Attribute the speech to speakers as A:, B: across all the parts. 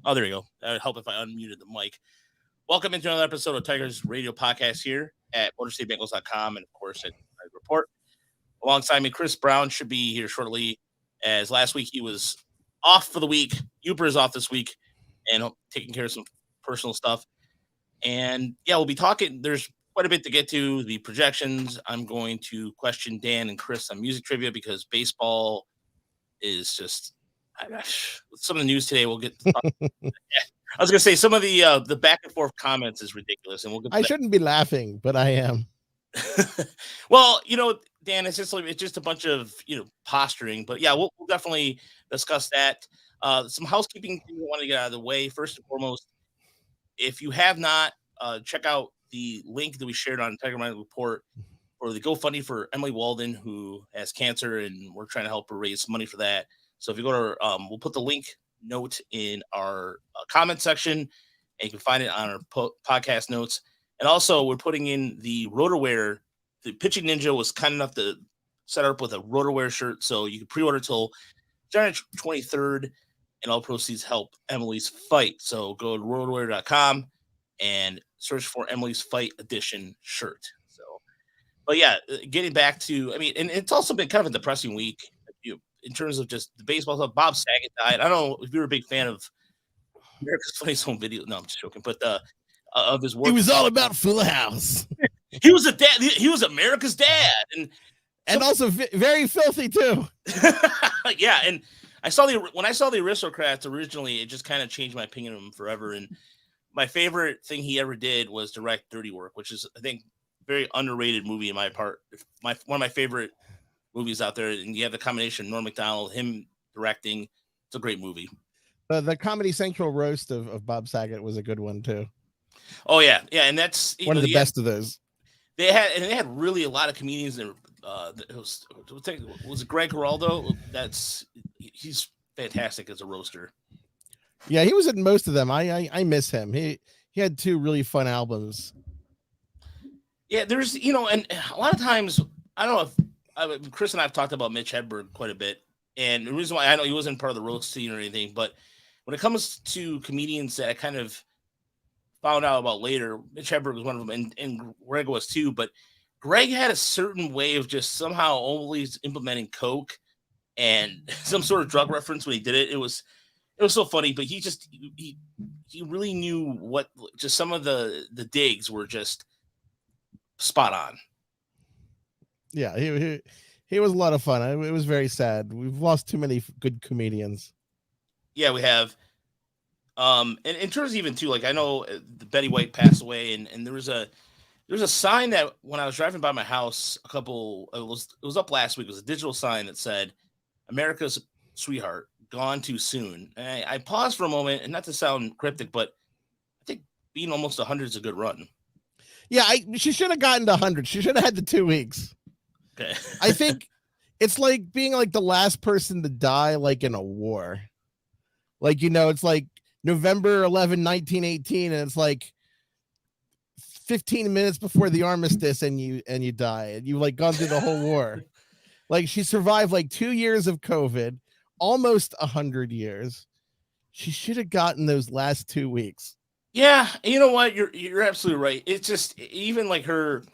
A: Oh, there you go. That would help if I unmuted the mic. Welcome into another episode of Tigers Radio Podcast here at MotorCityBengals.com and, of course, at Tiger Report. Alongside me, Chris Brown should be here shortly, as last week he was off for the week. Uber is off this week and taking care of some personal stuff. And, yeah, we'll be talking. There's quite a bit to get to, the projections. I'm going to question Dan and Chris on music trivia because baseball is just some of the news today. We'll get to talk. I was going to say some of the back and forth comments is ridiculous, and we'll get to
B: I shouldn't be laughing, but I am.
A: Well, Dan, it's just a bunch of posturing, but yeah, we'll definitely discuss that. Some housekeeping things we want to get out of the way. First and foremost, if you have not, check out the link that we shared on Tiger Mind Report for the GoFundMe for Emily Walden, who has cancer, and we're trying to help her raise money for that. So if you go to, we'll put the link note in our comment section, and you can find it on our podcast notes. And also, we're putting in the RotorWear. The Pitching Ninja was kind enough to set up with a RotorWear shirt, so you can pre-order till January 23rd, and all proceeds help Emily's fight. So go to rotorwear.com and search for Emily's Fight Edition shirt. So, but yeah, getting back to, and it's also been kind of a depressing week in terms of just the baseball stuff. Bob Saget died. I don't know if you're a big fan of America's Funniest Home Video. No, I'm just joking. But of his work,
B: he was all about Full House.
A: He was a dad. He was America's dad,
B: and also very filthy too.
A: Yeah, and when I saw the Aristocrats originally, it just kind of changed my opinion of him forever. And my favorite thing he ever did was direct Dirty Work, which is, I think, a very underrated movie in my part. One of my favorite movies out there, and you have the combination of Norm Macdonald, him directing. It's a great movie.
B: The Comedy Central roast of Bob Saget was a good one too.
A: Oh yeah, and that's
B: one of the best of those.
A: They had really a lot of comedians. That was it Greg Giraldo? He's fantastic as a roaster.
B: Yeah, he was in most of them. I miss him. He had two really fun albums.
A: Yeah, there's and a lot of times I don't know if Chris and I have talked about Mitch Hedberg quite a bit, and the reason why I know he wasn't part of the roast scene or anything, but when it comes to comedians that I kind of found out about later, Mitch Hedberg was one of them, and Greg was too. But Greg had a certain way of just somehow always implementing coke and some sort of drug reference when he did it. It was so funny, but he really knew what. Just some of the digs were just spot on.
B: Yeah, he was a lot of fun. It was very sad. We've lost too many good comedians.
A: Yeah, we have. And in terms of even too, like I know Betty White passed away, and there was a sign that when I was driving by my house, it was up last week. It was a digital sign that said, "America's sweetheart, gone too soon." And I paused for a moment, and not to sound cryptic, but I think being almost 100 is a good run.
B: Yeah, she should have gotten to 100. She should have had the 2 weeks.
A: Okay.
B: I think it's like being like the last person to die, like in a war. Like, it's like November 11, 1918, and it's like 15 minutes before the armistice, and you die, and you've like gone through the whole war. Like, she survived like 2 years of COVID, almost 100 years. She should have gotten those last 2 weeks.
A: Yeah, you know what? You're absolutely right. It's just even like her.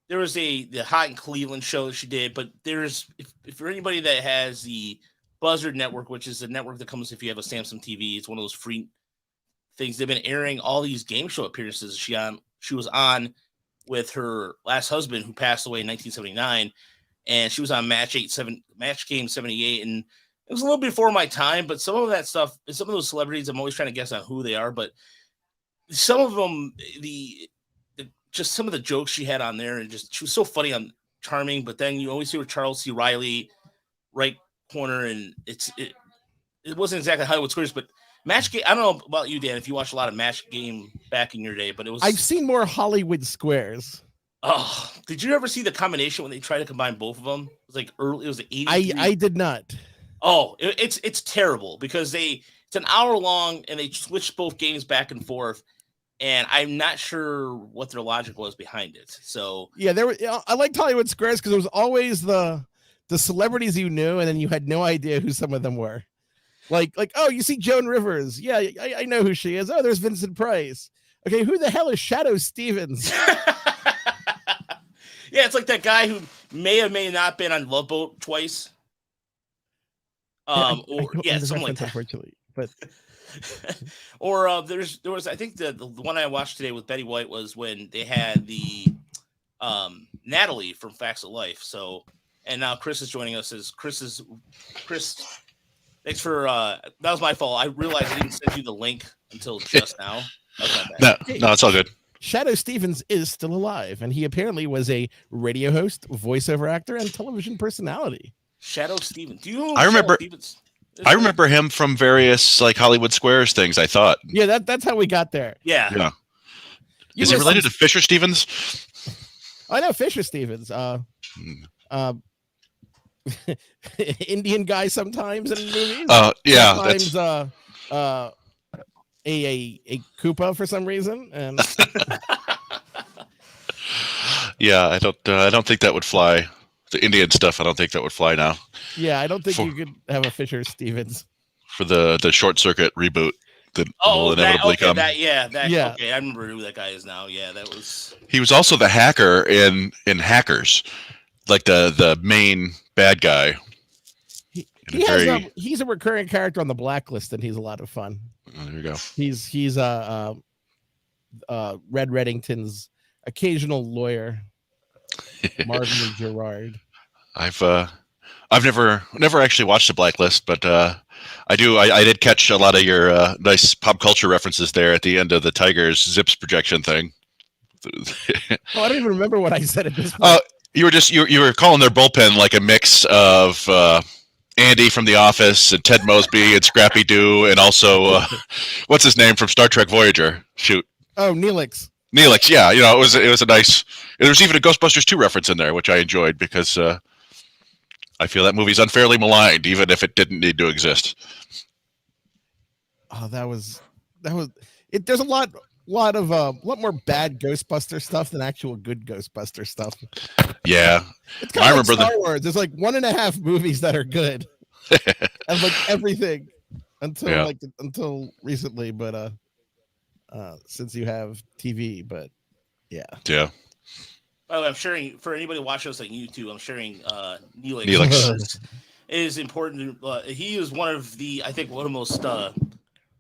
A: There was the Hot in Cleveland show that she did, but there's if for anybody that has the Buzzard Network, which is a network that comes if you have a Samsung TV, it's one of those free things. They've been airing all these game show appearances she was on with her last husband, who passed away in 1979, and she was on Match Game 78, and it was a little before my time. But some of that stuff, some of those celebrities, I'm always trying to guess on who they are, but some of them, just some of the jokes she had on there, and just she was so funny and charming. But then you always see with Charles C. Riley, right corner, and it wasn't exactly Hollywood Squares, but Match Game. I don't know about you, Dan, if you watched a lot of Match Game back in your day, but it was.
B: I've seen more Hollywood Squares.
A: Oh, did you ever see the combination when they tried to combine both of them? It was like early. It was the 80s.
B: I did not.
A: Oh, it's terrible because it's an hour long and they switched both games back and forth. And I'm not sure what their logic was behind it. So
B: yeah, I liked Hollywood Squares because it was always the celebrities you knew, and then you had no idea who some of them were. Like, oh, you see Joan Rivers? Yeah, I know who she is. Oh, there's Vincent Price. Okay, who the hell is Shadow Stevens?
A: Yeah, it's like that guy who may or may not been on Love Boat twice.
B: I
A: Or
B: don't
A: yeah,
B: know the
A: something like
B: reference,
A: that.
B: unfortunately. But
A: or there was I think the one I watched today with Betty White was when they had the Natalie from Facts of Life. So and now Chris is joining us as Chris. Thanks for that was my fault. I realized I didn't send you the link until just now. That was my bad.
C: No, it's all good.
B: Shadow Stevens is still alive, and he apparently was a radio host, voiceover actor, and television personality.
A: Shadow Stevens. Do you know who
C: I remember.
A: Shadow Stevens is?
C: I remember him from various like Hollywood Squares things. I thought.
B: Yeah, that's how we got there.
A: Yeah.
C: Yeah. Is he related to Fisher Stevens?
B: I know Fisher Stevens. Indian guy sometimes in movies.
C: Yeah.
B: Sometimes a Koopa for some reason. And
C: yeah, I don't think that would fly. The Indian stuff, I don't think that would fly now.
B: Yeah, I don't think you could have a Fisher Stevens
C: for the Short Circuit reboot that will inevitably come.
A: Yeah.
B: Okay,
A: I remember who that guy is now. Yeah, that was.
C: He was also the hacker in Hackers, like the main bad guy.
B: He's a recurring character on The Blacklist, and he's a lot of fun.
C: Oh, there you go.
B: He's Red Reddington's occasional lawyer, Marvin Gerard.
C: I've never actually watched The Blacklist, but I did catch a lot of your nice pop culture references there at the end of the Tigers ZiPS projection thing.
B: I don't even remember what I said at this point.
C: You were calling their bullpen like a mix of Andy from The Office and Ted Mosby and Scrappy Doo and also what's his name from Star Trek Voyager? Shoot.
B: Oh, Neelix.
C: Neelix, yeah. You know, it was a nice. There was even a Ghostbusters 2 reference in there, which I enjoyed because I feel that movie's unfairly maligned, even if it didn't need to exist.
B: Oh, that was it. There's a lot more bad Ghostbuster stuff than actual good Ghostbuster stuff.
C: Yeah,
B: it's kind of like Star Wars. There's like 1.5 movies that are good, and like everything until recently. But since you have TV, but yeah.
A: By the way, I'm sharing for anybody watching us on YouTube. I'm sharing Neelix is important. He is one of the most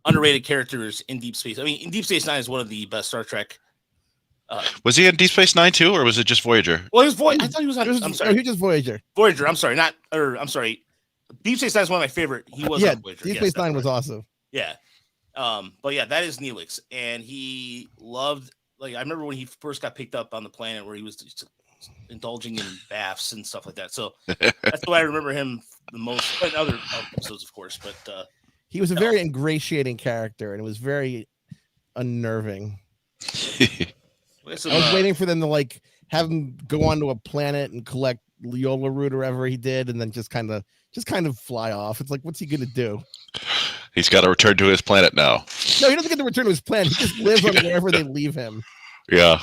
A: underrated characters in Deep Space. I mean, in Deep Space Nine is one of the best Star Trek.
C: Was he in Deep Space Nine too, or was it just Voyager?
A: Well, he was Voyager. I thought he was on. I'm sorry,
B: he was just Voyager.
A: Voyager. I'm sorry, I'm sorry. Deep Space Nine is one of my favorite. He was on Voyager.
B: Deep Space Nine was awesome.
A: Yeah. But yeah, that is Neelix, and he loved. Like I remember when he first got picked up on the planet, where he was just indulging in baths and stuff like that. So that's the way I remember him the most. And other episodes, of course, but
B: he was a very ingratiating character, and it was very unnerving. I was waiting for them to like have him go onto a planet and collect Leola root or whatever he did, and then just kind of fly off. It's like, what's he gonna do?
C: He's got to return to his planet now.
B: No, he doesn't get to return to his planet. He just lives on wherever they leave him.
C: Yeah,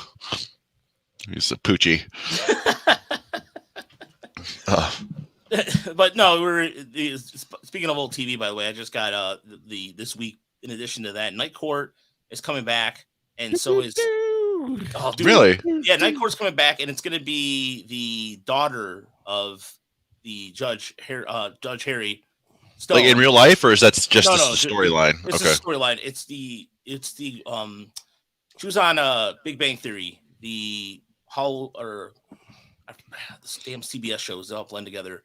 C: he's a poochie.
A: But no, speaking of old TV. By the way, I just got this week. In addition to that, Night Court is coming back, and so is. Oh, dude.
C: Really?
A: Yeah, Night Court's coming back, and it's going to be the daughter of the Judge Harry. Stone.
C: Like in real life, or is that just the storyline?
A: It's a storyline. It's the she was on Big Bang Theory. This damn CBS shows they all blend together.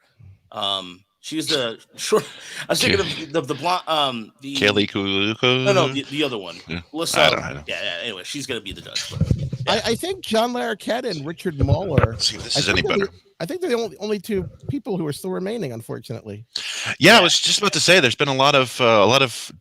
A: She's the short. I was thinking of the blonde. The
C: Kelly Kuliko.
A: No, the other one.
C: Yeah.
A: Alyssa,
C: I don't know.
A: Yeah. Anyway, she's gonna be the judge.
B: Yeah. I think John Larroquette and Richard Muller.
C: Let's see if this is any better.
B: I think they're the only two people who are still remaining, unfortunately.
C: Yeah, I was just about to say there's been a lot of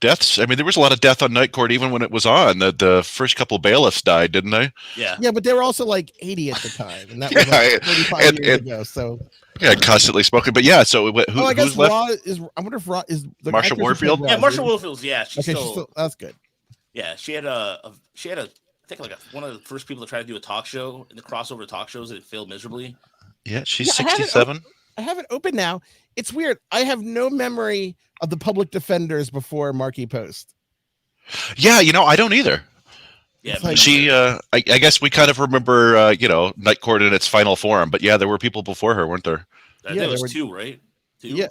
C: deaths. I mean, there was a lot of death on Night Court even when it was on. The first couple of bailiffs died, didn't they?
A: Yeah.
B: Yeah, but they were also like 80 at the time, and that was like 35 years ago. So
C: yeah, constantly spoken. But yeah, so who's left?
B: I wonder if Raw is the
C: Marsha Warfield.
A: Yeah, Marsha Warfield. Yeah, she's still.
B: That's good.
A: Yeah, she had a I think one of the first people to try to do a talk show in the crossover talk shows, and it failed miserably.
C: Yeah, she's 67.
B: I have it open now. It's weird. I have no memory of the public defenders before Marky Post.
C: Yeah, I don't either.
A: Yeah,
B: It's like-
C: She, I guess we kind of remember, Night Court in its final form, but yeah, there were people before her, weren't there?
A: I think it was 2, right? 2?
B: Yeah.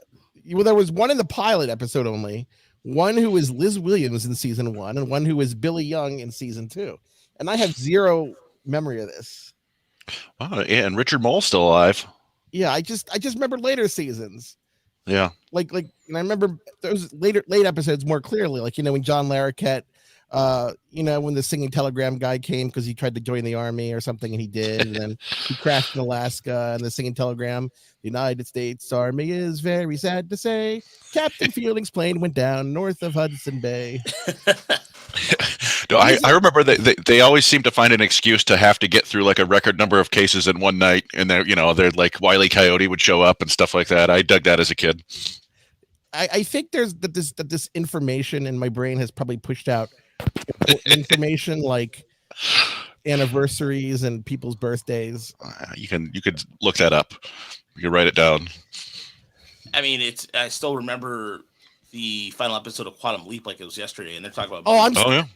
B: Well, there was one in the pilot episode only. One who was Liz Williams in season 1, and one who was Billy Young in season 2. And I have zero memory of this.
C: Oh, yeah, and Richard Mole's still alive.
B: Yeah, I just remember later seasons.
C: Yeah.
B: Like, and I remember those late episodes more clearly. Like, when John Larroquette, when the Singing Telegram guy came because he tried to join the army or something, and he did, and then he crashed in Alaska, and the Singing Telegram, the United States Army is very sad to say, Captain Fielding's plane went down north of Hudson Bay.
C: No, I remember they always seem to find an excuse to have to get through like a record number of cases in one night, and they're like Wile E. Coyote would show up and stuff like that. I dug that as a kid.
B: I think there's this information in my brain has probably pushed out information like anniversaries and people's birthdays.
C: You could look that up. You can write it down.
A: I mean, I still remember the final episode of Quantum Leap like it was yesterday, and they're talking about.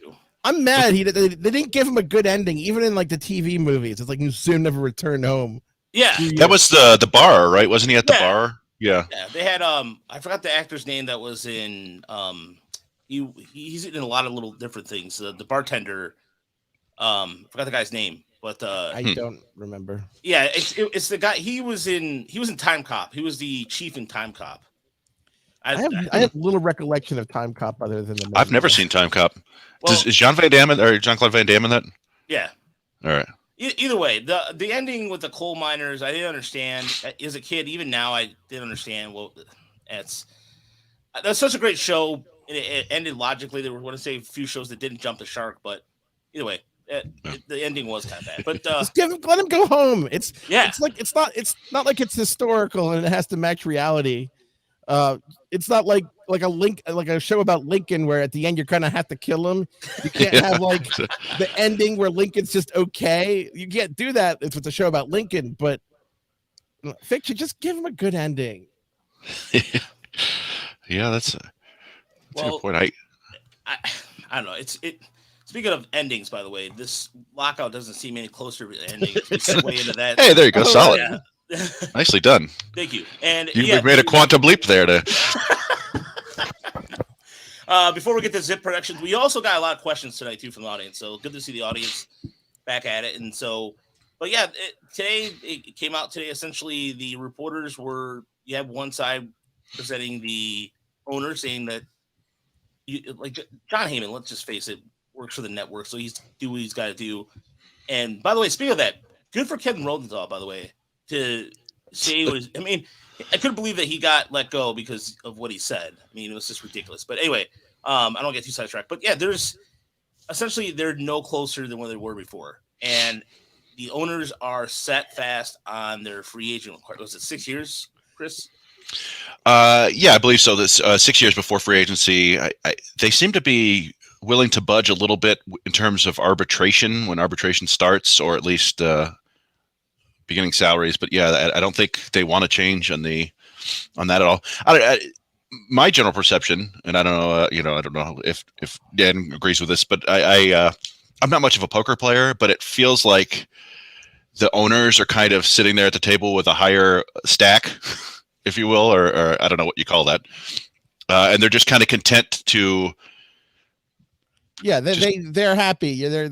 B: I'm mad. They didn't give him a good ending, even in like the TV movies. It's like you soon never return home.
A: Yeah,
C: that was the bar, right? Wasn't he at the bar? Yeah.
A: Yeah, they had I forgot the actor's name that was in he's in a lot of little different things. The bartender, forgot the guy's name, but
B: I don't remember.
A: Yeah, it's the guy. He was in Time Cop. He was the chief in Time Cop.
B: I have little recollection of Time Cop other than the.
C: I've never seen Time Cop.
A: Well,
C: is Jean-Claude Van Damme in that?
A: Yeah.
C: All right.
A: Either way, the ending with the coal miners, I didn't understand. As a kid, even now, I didn't understand. Well, that's such a great show. It ended logically. There were, want to say, a few shows that didn't jump the shark, but either way, the ending was kind of bad. But
B: let him go home. It's not like it's historical and it has to match reality. It's not like a show about Lincoln where at the end you kind of have to kill him. You can't have like the ending where Lincoln's just okay. You can't do that if it's a show about Lincoln. But fiction, just give him a good ending.
C: Yeah, that's a good point.
A: I don't know. Speaking of endings, by the way, this lockout doesn't seem any closer to ending. It's way into that.
C: Hey, there you go. Solid.
A: Yeah.
C: Nicely done.
A: Thank you. And
C: you made a quantum leap there.
A: Before we get to Zip Productions, we also got a lot of questions tonight too from the audience. So good to see the audience back at it. And so, but yeah, it came out today. Essentially, the reporters you have one side presenting the owner saying that like John Heyman, let's just face it, works for the network, so he's do what he's got to do. And by the way, speaking of that, good for Kevin Rosenthal, by the way, to say I mean, I couldn't believe that he got let go because of what he said. I mean, it was just ridiculous. But anyway, I don't get too sidetracked. But yeah, they're no closer than where they were before, and the owners are set fast on their free agent. Was it 6 years, Chris?
C: Yeah, I believe so. This 6 years before free agency, they seem to be willing to budge a little bit in terms of arbitration when arbitration starts, or at least beginning salaries. But yeah, I don't think they want to change on that at all. My general perception, and I don't know, I don't know if Dan agrees with this, but I'm not much of a poker player, but it feels like the owners are kind of sitting there at the table with a higher stack, if you will, or I don't know what you call that, and they're just kind of content to.
B: Yeah, they're happy. They're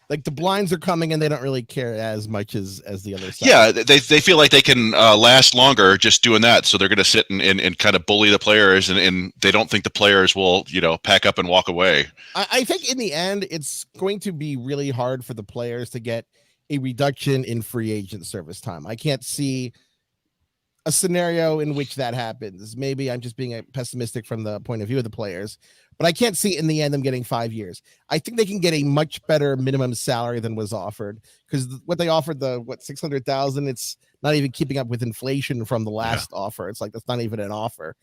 B: like the blinds are coming, and they don't really care as much as the other side.
C: Yeah, they feel like they can last longer just doing that, so they're going to sit and kind of bully the players, and they don't think the players will pack up and walk away.
B: I think in the end, it's going to be really hard for the players to get a reduction in free agent service time. I can't see a scenario in which that happens. Maybe I'm just being pessimistic from the point of view of the players, but I can't see in the end them getting 5 years. I think they can get a much better minimum salary than was offered, because what they offered, the 600,000, it's not even keeping up with inflation from the last offer. It's like that's not even an offer.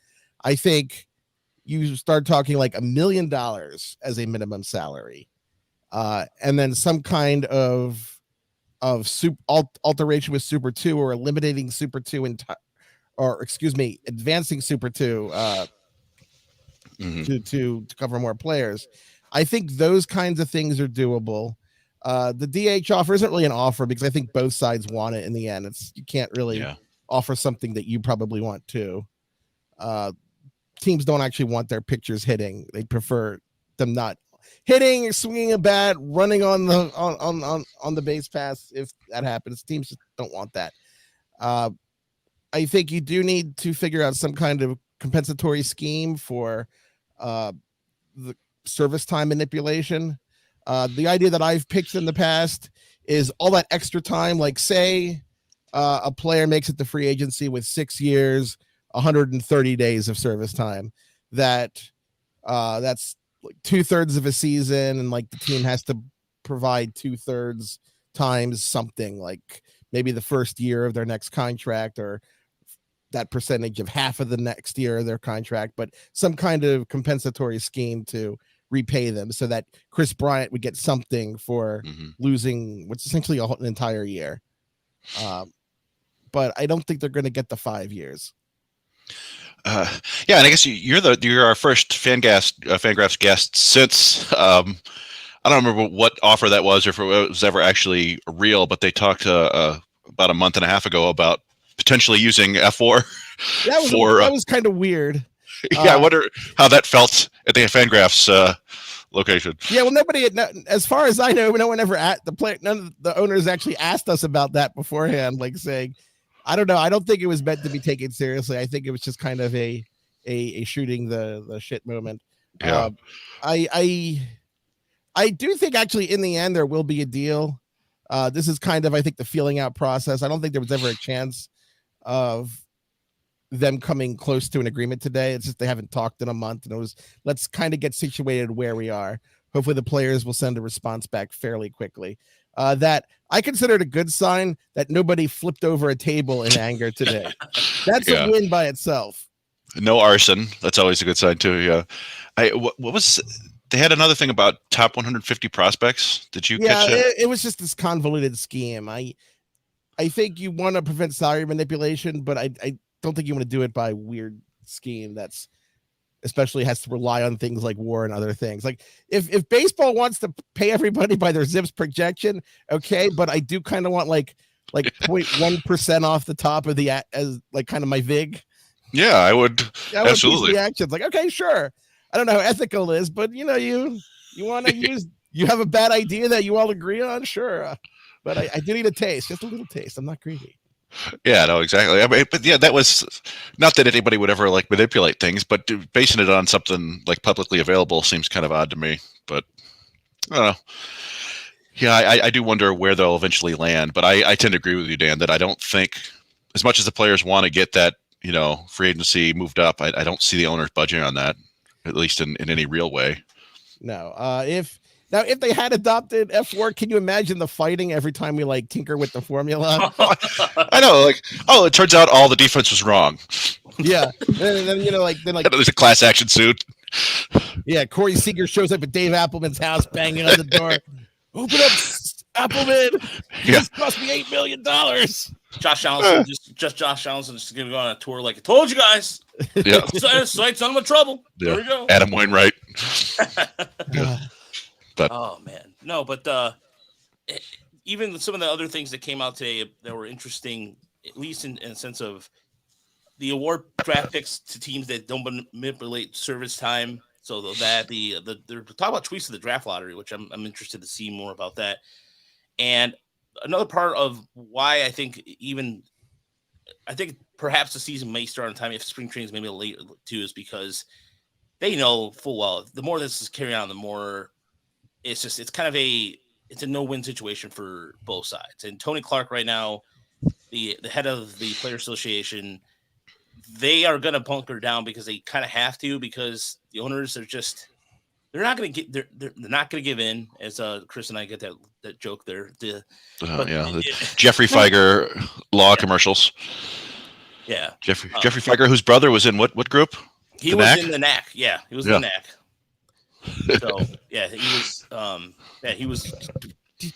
B: I think you start talking like $1 million as a minimum salary, and then some kind of alteration with Super 2 or eliminating Super 2 or excuse me, advancing Super 2 to cover more players. I think those kinds of things are doable. The DH offer isn't really an offer because I think both sides want it in the end. You can't really offer something that you probably want too. Teams don't actually want their pitchers hitting. They prefer them not hitting, swinging a bat, running on the base pass. If that happens, teams just don't want that. I think you do need to figure out some kind of compensatory scheme for the service time manipulation. The idea that I've pitched in the past is all that extra time, like say a player makes it to free agency with 6 years, 130 days of service time. That's like 2/3 of a season, and like the team has to provide 2/3 times something, like maybe the first year of their next contract or that percentage of half of the next year of their contract, but some kind of compensatory scheme to repay them so that Chris Bryant would get something for losing what's essentially an entire year. But I don't think they're going to get the 5 years.
C: Yeah, and I guess you're our first FanGraphs guest since I don't remember what offer that was or if it was ever actually real, but they talked about a month and a half ago about potentially using F4.
B: That was kind of weird.
C: Yeah, I wonder how that felt at the FanGraphs location.
B: Yeah, well, as far as I know, no one ever none of the owners actually asked us about that beforehand, like saying, I don't know. I don't think it was meant to be taken seriously. I think it was just kind of a shooting the shit moment.
C: Yeah.
B: I do think actually in the end there will be a deal. This is kind of, I think, the feeling out process. I don't think there was ever a chance of them coming close to an agreement today. It's just they haven't talked in a month, and it was, let's kind of get situated where we are. Hopefully the players will send a response back fairly quickly. That I consider it a good sign that nobody flipped over a table in anger today. That's a win by itself.
C: No arson. That's always a good sign too. Yeah. What was, they had another thing about top 150 prospects. Did you catch that?
B: It was just this convoluted scheme. I think you want to prevent salary manipulation, but I don't think you want to do it by weird scheme that's especially has to rely on things like WAR and other things. Like if baseball wants to pay everybody by their ZiPS projection, okay, but I do kind of want like 0.1% off the top of the as like kind of my VIG.
C: Yeah, I would absolutely.
B: Reactions like, okay, sure. I don't know how ethical it is, but you want to use, you have a bad idea that you all agree on, sure. But I do need a taste, just a little taste. I'm not greedy.
C: Yeah, no, exactly. I mean, but yeah, that was not that anybody would ever like manipulate things, but basing it on something like publicly available seems kind of odd to me. But I don't know. Yeah, I do wonder where they'll eventually land. But I tend to agree with you, Dan, that I don't think, as much as the players want to get that, free agency moved up, I don't see the owners budging on that, at least in any real way.
B: No. If they had adopted F4, can you imagine the fighting every time we like tinker with the formula?
C: I know, it turns out all the defense was wrong.
B: Yeah, and then
C: there's a class action suit.
B: Yeah, Corey Seager shows up at Dave Appleman's house, banging on the door. Open up, Appleman. This cost me $8 million.
A: Josh Allen, Josh Allen, just gonna go on a tour like I told you guys.
C: Yeah,
A: Sight's on with trouble.
C: Yeah.
A: There we go.
C: Adam Wainwright. Yeah.
A: But oh man, no, but even some of the other things that came out today that were interesting, at least in a sense of the award draft picks to teams that don't manipulate service time. So that they're talking about tweaks to the draft lottery, which I'm interested to see more about that. And another part of why I think perhaps the season may start on time if spring training is maybe late too, is because they know full well the more this is carrying on, the more it's a no-win situation for both sides. And Tony Clark right now, the head of the Player Association, they are going to bunker down because they kind of have to, because the owners are just, they're not going to give in, as Chris and I get that joke there. The
C: Jeffrey Feiger law commercials.
A: Yeah.
C: Jeffrey Feiger, whose brother was in what group?
A: He was in the NAC. Yeah, he was in the NAC. So yeah, he was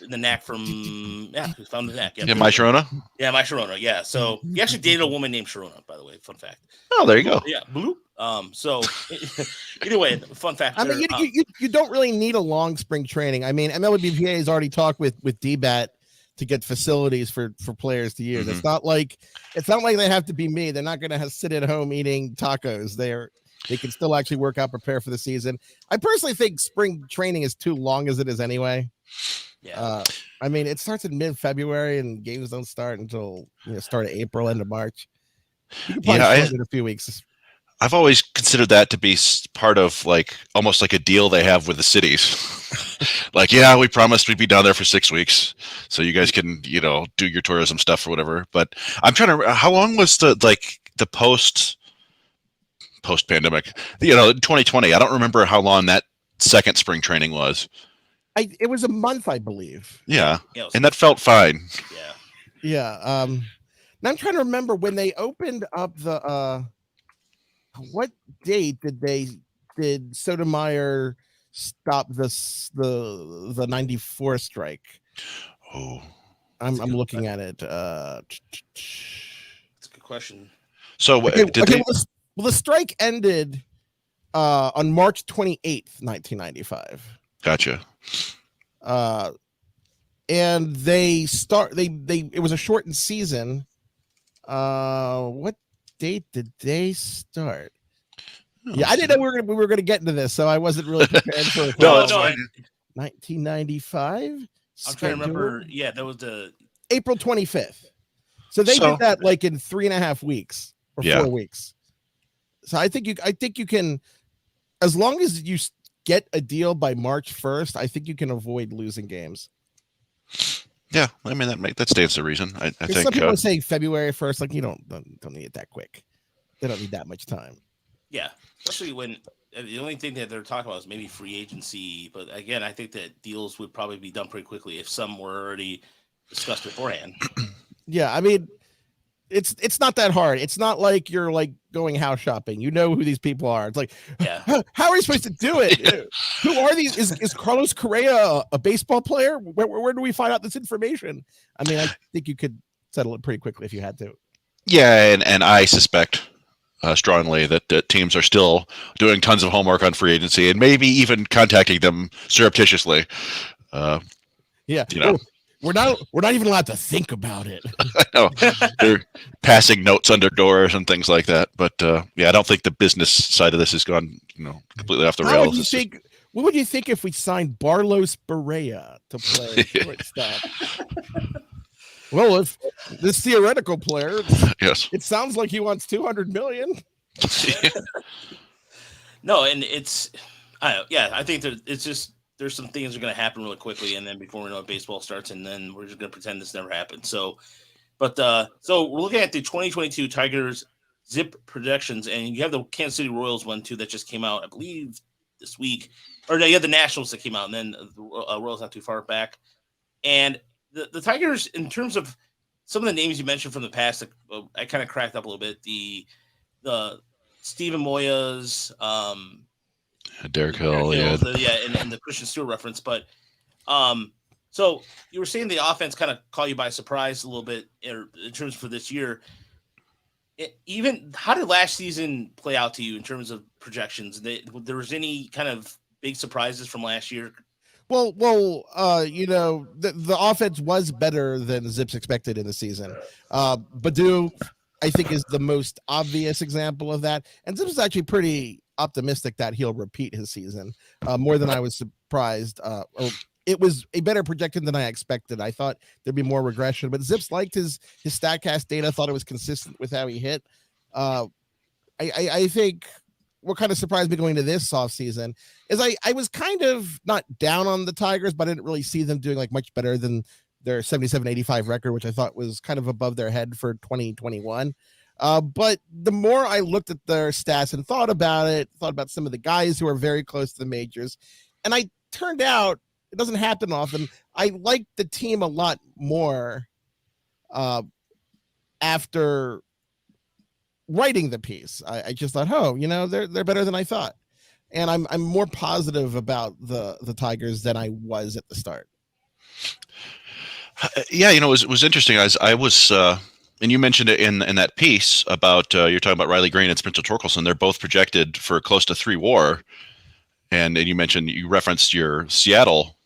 A: the knack from he found the knack.
C: Yeah, My Sharona.
A: Yeah, My Sharona. Yeah, so he actually dated a woman named Sharona, by the way. Fun fact.
C: Oh, there you go.
A: Yeah, bloop. So anyway, fun fact.
B: I mean, you don't really need a long spring training. I mean, MLBPA has already talked with DBAT to get facilities for players to use. It's not like they have to be me. They're not going to sit at home eating tacos. They can still actually work out, prepare for the season. I personally think spring training is too long as it is anyway.
A: Yeah.
B: I mean, it starts in mid-February and games don't start until start of April, end of March. You can probably start in a few weeks.
C: I've always considered that to be part of almost like a deal they have with the cities. We promised we'd be down there for 6 weeks, so you guys can do your tourism stuff or whatever. But I'm trying to. How long was the post pandemic? 2020. I don't remember how long that second spring training was.
B: It was a month, I believe.
C: Yeah, and that felt fine.
B: Yeah. Now I'm trying to remember when they opened up the. What date did Sotomayor stop the 94 strike?
C: Oh,
B: I'm looking at it.
A: That's a good question.
C: So
B: the strike ended on March 28th, 1995.
C: Gotcha.
B: And it was a shortened season. What date did they start? I didn't know we were gonna get into this, so I wasn't really prepared for it. 1995.
A: I'm trying to remember. Yeah, that was the
B: April 25th. So they did that in 3.5 weeks or 4 weeks. So I think you can, as long as you get a deal by March 1st, I think you can avoid losing games.
C: Yeah, I mean that stands to reason. I think
B: some people are saying February 1st. You don't need it that quick. They don't need that much time.
A: Yeah, especially when the only thing that they're talking about is maybe free agency. But again, I think that deals would probably be done pretty quickly if some were already discussed beforehand.
B: Yeah, I mean, it's not that hard. It's not like you're going house shopping. You know who these people are. It's how are you supposed to do it? Who are these? Is Carlos Correa a baseball player? Where do we find out this information? I mean, I think you could settle it pretty quickly if you had to.
C: Yeah, and I suspect strongly that teams are still doing tons of homework on free agency and maybe even contacting them surreptitiously.
B: We're not even allowed to think about it.
C: I know. They're passing notes under doors and things like that. But I don't think the business side of this has gone completely off the rails.
B: What would you think if we signed Barlos Barea to play shortstop? Well, if this theoretical player,
C: yes,
B: it sounds like he wants $200 million.
A: No, and I think that it's just there's some things that are going to happen really quickly, and then before we know it, baseball starts, and then we're just going to pretend this never happened. So we're looking at the 2022 Tigers ZiP projections, and you have the Kansas City Royals one too that just came out, I believe, this week. Or no, you have the Nationals that came out, and then the Royals not too far back, and the Tigers, in terms of some of the names you mentioned from the past, I kind of cracked up a little bit. The Stephen Moyas,
C: Derek Hill,
A: and the Christian Stewart reference. But so you were saying the offense kind of caught you by surprise a little bit in terms for this year. How did last season play out to you in terms of projections? There was any kind of big surprises from last year?
B: Well, the offense was better than ZiPS expected in the season. Badu, I think, is the most obvious example of that. And ZiPS is actually pretty optimistic that he'll repeat his season more than I was surprised. It was a better projection than I expected. I thought there'd be more regression, but ZiPS liked his StatCast data, thought it was consistent with how he hit. I think what kind of surprised me going to this offseason is I was kind of not down on the Tigers, but I didn't really see them doing much better than their 77-85 record, which I thought was kind of above their head for 2021. But the more I looked at their stats and thought about some of the guys who are very close to the majors, and I turned out, it doesn't happen often, I liked the team a lot more after writing the piece. I just thought, they're better than I thought, and I'm more positive about the Tigers than I was at the start.
C: Yeah, it was interesting. I was, and you mentioned it in that piece about you're talking about Riley Green and Spencer Torkelson. They're both projected for close to 3 WAR, and you referenced your Seattle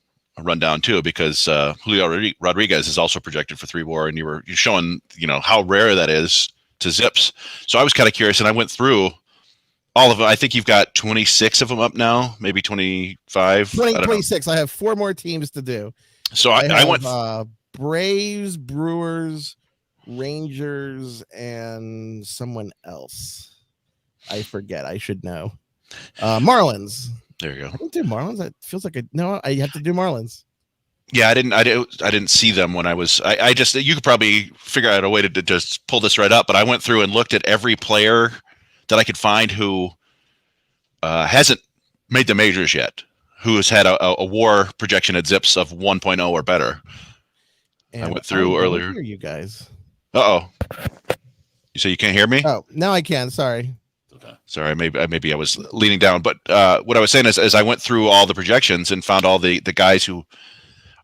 C: rundown too, because Julio Rodriguez is also projected for 3 WAR, and you're showing how rare that is to ZiPS. So I was kind of curious, and I went through all of them. I think you've got 26 of them up now, maybe 25.
B: 26. I have 4 more teams to do.
C: So I went
B: Braves, Brewers, Rangers, and someone else. I forget. I should know. Marlins.
C: There you go.
B: I didn't do Marlins. That feels like I have to do Marlins.
C: Yeah, I didn't see them when I was. I just, you could probably figure out a way to just pull this right up. But I went through and looked at every player that I could find who hasn't made the majors yet, who has had a WAR projection at ZiPS of 1.0 or better. And I went through earlier.
B: Hear you guys.
C: You say you can't hear me?
B: Oh, now I can. Sorry.
C: Okay. Sorry, maybe I was leaning down. But what I was saying is I went through all the projections and found all the guys who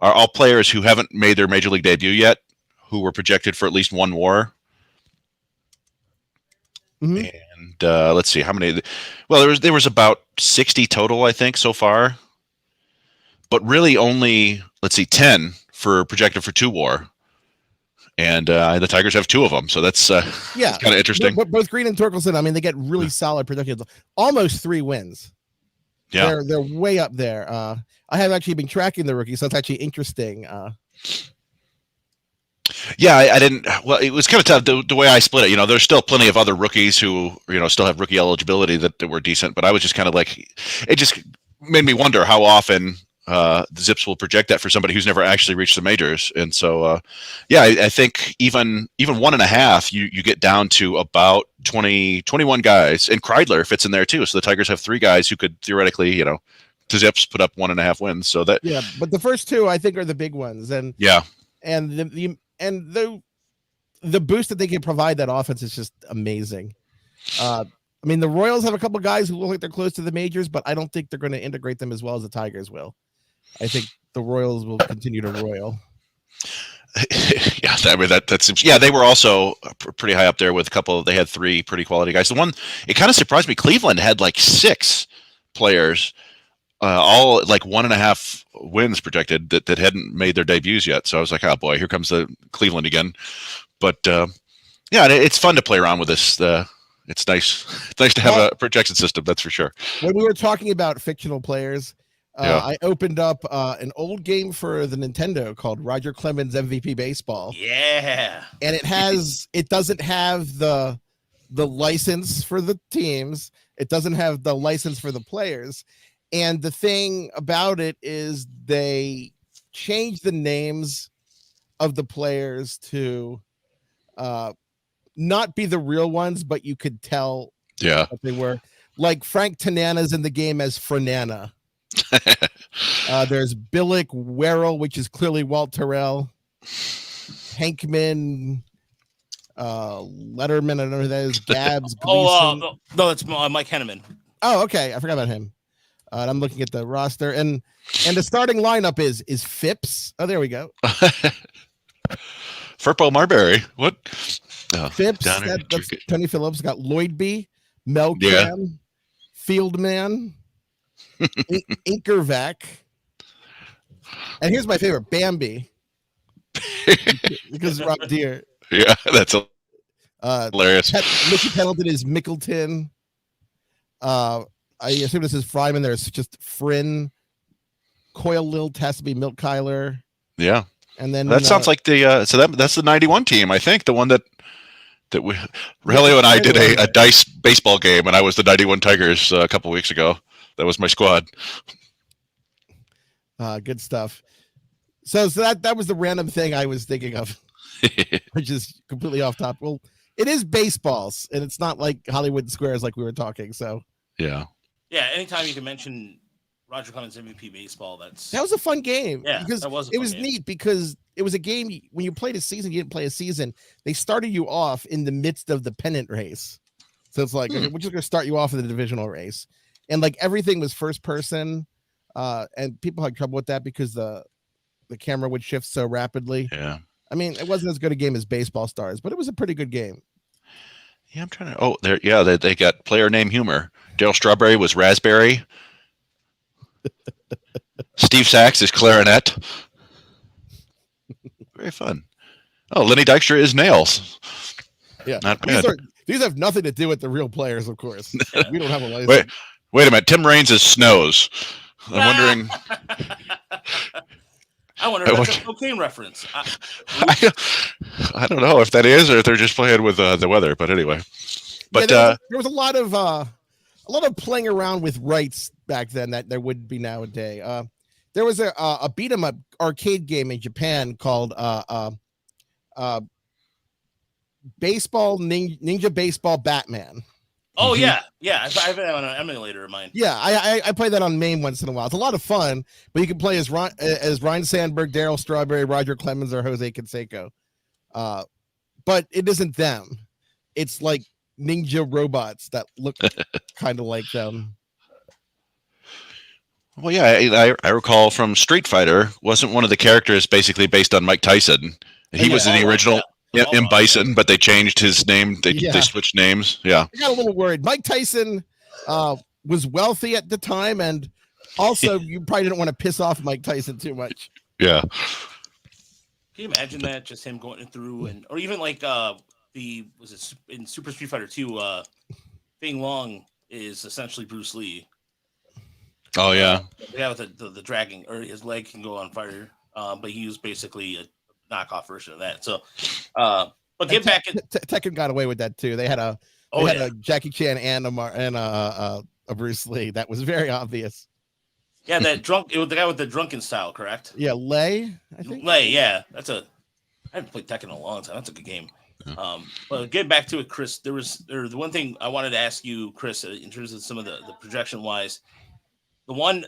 C: are all players who haven't made their major league debut yet, who were projected for at least 1 WAR.
B: Mm-hmm.
C: And let's see how many. Well, there was about 60 total, I think, so far. But really only, 10 for projected for 2 WAR. And the Tigers have 2 of them, so that's kind of interesting.
B: But both Green and Torkelson, I mean, they get really solid projections, almost 3 wins.
C: Yeah,
B: they're way up there. I have actually been tracking the rookies, so it's actually interesting.
C: Yeah, I didn't. Well, it was kind of tough the way I split it. There's still plenty of other rookies who still have rookie eligibility that were decent, but I was just kind of like, it just made me wonder how often the ZiPS will project that for somebody who's never actually reached the majors. And so, I think even 1.5, you get down to about 21 guys, and Kreidler fits in there too. So the Tigers have 3 guys who could theoretically, to ZiPS put up 1.5 wins. So that,
B: but the first 2 I think are the big ones, and the boost that they can provide that offense is just amazing. I mean, the Royals have a couple guys who look like they're close to the majors, but I don't think they're going to integrate them as well as the Tigers will. I think the Royals will continue to royal.
C: Yeah, I mean that seems. Yeah, they were also pretty high up there with a couple. They had 3 pretty quality guys. The one, it kind of surprised me. Cleveland had 6 players, all 1.5 wins projected that hadn't made their debuts yet. So I was like, oh boy, here comes the Cleveland again. But it's fun to play around with this. It's nice. It's nice to have a projection system. That's for sure.
B: When we were talking about fictional players, I opened up an old game for the Nintendo called Roger Clemens MVP Baseball.
A: Yeah,
B: and it doesn't have the license for the teams. It doesn't have the license for the players. And the thing about it is they changed the names of the players to not be the real ones, but you could tell what they were. Like Frank Tanana's in the game as Fernana. There's Billick Werrell, which is clearly Walt Terrell. Hankman, Letterman, I don't know who that is. Gabs.
A: No, that's Mike Henneman.
B: Oh, okay. I forgot about him. I'm looking at the roster, and the starting lineup is Phipps. Oh, there we go.
C: Furpo Marbury. What?
B: Phipps. That's Tony Phillips. Got Lloyd B. Mel Cram, Fieldman, Inkervac, and here's my favorite, Bambi, because Rob Deere.
C: Yeah, that's hilarious.
B: Mickey Pendleton is Mickleton. I assume this is Fryman. There's just Fryn. Coyle Lilt has to be Milt Kyler.
C: Yeah.
B: And then
C: that sounds like the that's the 91 team, I think, the one that we Rogelio and I did a dice baseball game, and I was the 91 Tigers a couple weeks ago. That was my squad.
B: Good stuff. So that was the random thing I was thinking of, which is completely off topic. Well, it is baseballs, and it's not like Hollywood Squares like we were talking. So
C: yeah.
A: Anytime you can mention Roger Clemens MVP baseball, that
B: was a fun game.
A: Yeah,
B: because it was neat because it was a game when you played a season, you didn't play a season. They started you off in the midst of the pennant race, so it's like okay, we're just gonna start you off in the divisional race, and like everything was first person, and people had trouble with that because the the camera would shift so rapidly.
C: Yeah.
B: I mean, it wasn't as good a game as Baseball Stars, but it was a pretty good game.
C: Yeah, I'm trying to. Oh, there. Yeah, they got player name humor. Daryl Strawberry was Raspberry. Steve Sachs is clarinet. Very fun. Oh, Lenny Dykstra is nails.
B: Yeah,
C: not bad.
B: These have nothing to do with the real players, of course. We don't have a license.
C: Wait a minute. Tim Raines is Snows. I'm wondering.
A: I wonder if that's a cocaine reference.
C: I don't know if that is or if they're just playing with the weather. But anyway, but
B: there was a lot of playing around with rights back then that there wouldn't be nowadays. There was a beat 'em up arcade game in Japan called Baseball Ninja Baseball Batman.
A: Oh yeah. I have it on an emulator of mine.
B: Yeah, I play that on MAME once in a while. It's a lot of fun, but you can play as Ryan Sandberg, Daryl Strawberry, Roger Clemens, or Jose Canseco. But it isn't them. It's like ninja robots that look kind of like them.
C: Well, yeah, I recall from Street Fighter, wasn't one of the characters basically based on Mike Tyson? He was in the original M. Bison, but they changed his name. They switched names. Yeah.
B: I got a little worried. Mike Tyson was wealthy at the time, and also you probably didn't want to piss off Mike Tyson too much.
C: Yeah.
A: Can you imagine that? Just him going through, or even like in Super Street Fighter 2, Bing Long is essentially Bruce Lee.
C: Oh yeah.
A: Yeah, with the dragging, or his leg can go on fire. But he was basically a knockoff version of that. So, but get back in.
B: Tekken got away with that too. They had a Jackie Chan and a Bruce Lee. That was very obvious.
A: Yeah, it was the guy with the drunken style, correct?
B: Yeah, Lei, I think.
A: Lei, yeah. I haven't played Tekken in a long time. That's a good game.
C: Yeah.
A: But get back to it, Chris. The one thing I wanted to ask you, Chris, in terms of some of the projection wise, in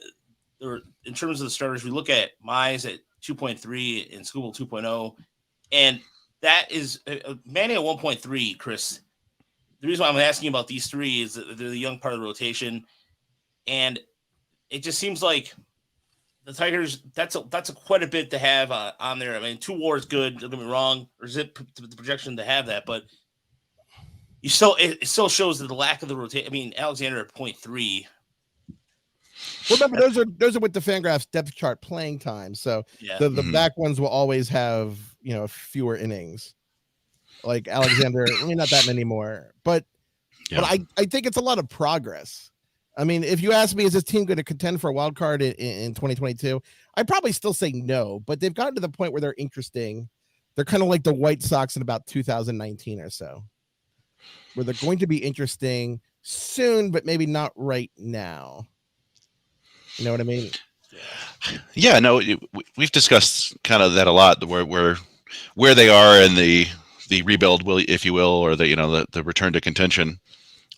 A: terms of the starters, we look at Mize at 2.3 and Scooble 2.0, and that is Manny at 1.3. Chris, the reason why I'm asking about these three is that they're the young part of the rotation, and it just seems like the Tigers, that's quite a bit to have on there. I mean, 2 WAR is good, don't get me wrong, or is it the projection to have that, but it still shows that the lack of the rotation. I mean, Alexander at 0.3.
B: Well, remember, those are with the FanGraphs depth chart playing time. So the back ones will always have, fewer innings. Like Alexander, I mean, not that many more. But I think it's a lot of progress. I mean, if you ask me, is this team going to contend for a wild card in 2022? I'd probably still say no, but they've gotten to the point where they're interesting. They're kind of like the White Sox in about 2019 or so, where they're going to be interesting soon, but maybe not right now. You know what I mean?
C: Yeah, no, we've discussed kind of that a lot, where they are in the rebuild, if you will, or the return to contention.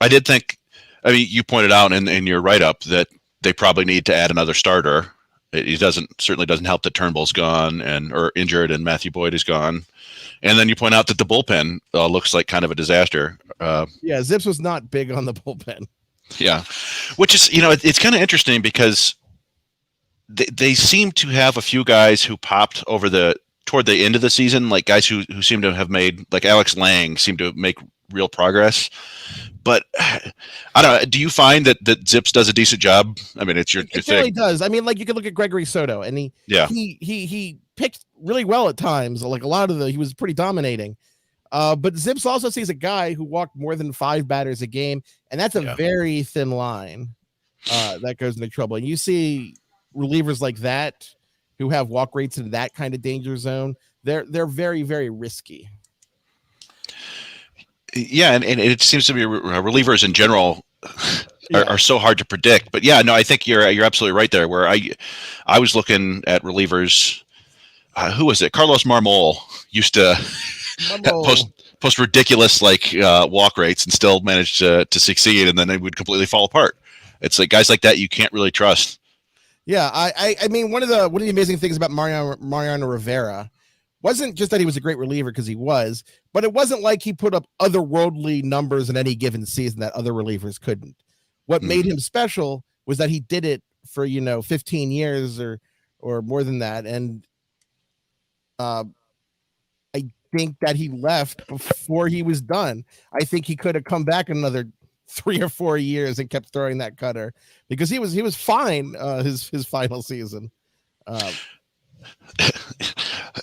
C: I did think, I mean, you pointed out in your write-up that they probably need to add another starter. It certainly doesn't help that Turnbull's gone or injured and Matthew Boyd is gone. And then you point out that the bullpen looks like kind of a disaster.
B: Yeah, ZiPS was not big on the bullpen.
C: Yeah, which is, it's kind of interesting because they seem to have a few guys who popped toward the end of the season, like guys who seem to have made, like Alex Lang seemed to make real progress. But I don't know. Do you find that ZiPS does a decent job? I mean, it's your thing.
B: It really does. I mean, like, you can look at Gregory Soto, and he picked really well at times. Like he was pretty dominating. But ZiPS also sees a guy who walked more than 5 batters a game, and that's a very thin line that goes into trouble. And you see relievers like that who have walk rates in that kind of danger zone. They're very, very risky.
C: Yeah, and it seems to be relievers in general are so hard to predict. But yeah, no, I think you're absolutely right there. Where I was looking at relievers. Who was it? Carlos Marmol used to post ridiculous walk rates and still manage to succeed, and then they would completely fall apart. It's like guys like that you can't really trust.
B: Yeah, I mean, one of the amazing things about Mariano Rivera wasn't just that he was a great reliever, because he was, but it wasn't like he put up otherworldly numbers in any given season that other relievers couldn't. What made him special was that he did it for 15 years or more than that, and Uh, I think that he left before he was done. I think he could have come back another 3 or 4 years and kept throwing that cutter because he was fine his final season.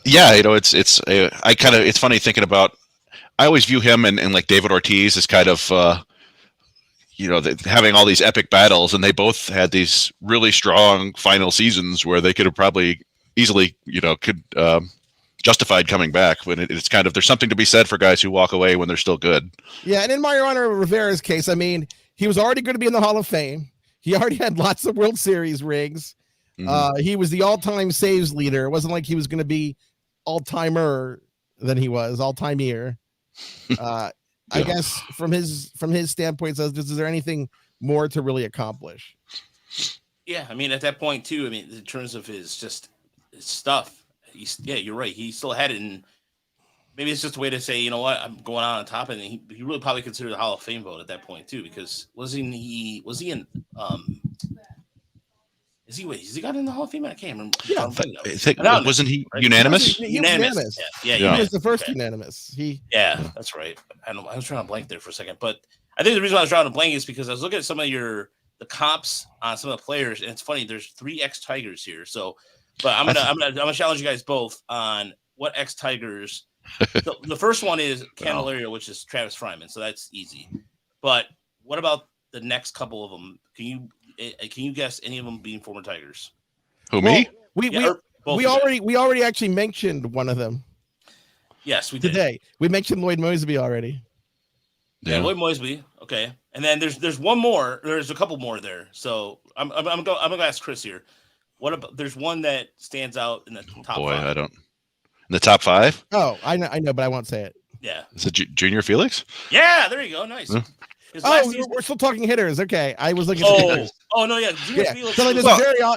C: Yeah, it's funny thinking about. I always view him and like David Ortiz as kind of having all these epic battles, and they both had these really strong final seasons where they could have probably easily justified coming back. But it's kind of, there's something to be said for guys who walk away when they're still good.
B: Yeah, and in Mariano Rivera's case, I mean, he was already going to be in the Hall of Fame. He already had lots of World Series rings. Mm-hmm. He was the all-time saves leader. It wasn't like he was going to be all-timer than he was all-time-er. I guess from his standpoint, is there anything more to really accomplish?
A: Yeah, I mean, at that point too, I mean, in terms of his stuff, you're right. He still had it, and maybe it's just a way to say, you know what, I'm going on top, and he really probably considered the Hall of Fame vote at that point too, because was he in has he got in the Hall of Fame? I can't remember.
C: Yeah, wasn't he unanimous?
A: Unanimous. Yeah.
B: He was the first unanimous.
A: That's right. I was trying to blank there for a second, but I think the reason why I was drawing a blank is because I was looking at some of the comps on some of the players, and it's funny. There's 3 ex-Tigers here, so. But I'm gonna challenge you guys both on what ex-Tigers. The first one is Candelario, which is Travis Fryman, so that's easy. But what about the next couple of them? Can you guess any of them being former Tigers?
C: Who, me?
B: We already actually mentioned one of them.
A: Yes, we did.
B: Today we mentioned Lloyd Moseby already.
A: Yeah, Lloyd Moseby. Okay, and then there's one more. There's a couple more there. So I'm gonna ask Chris here. What about? There's one that stands out in the top.
C: Boy,
A: 5.
C: I don't. In the top 5?
B: Oh, I know, but I won't say it.
A: Yeah.
C: Is it Junior Felix?
A: Yeah, there you go. Nice.
C: Huh?
B: We're still talking hitters. Okay, I was looking at hitters.
A: Oh no, yeah. Junior Felix.
B: So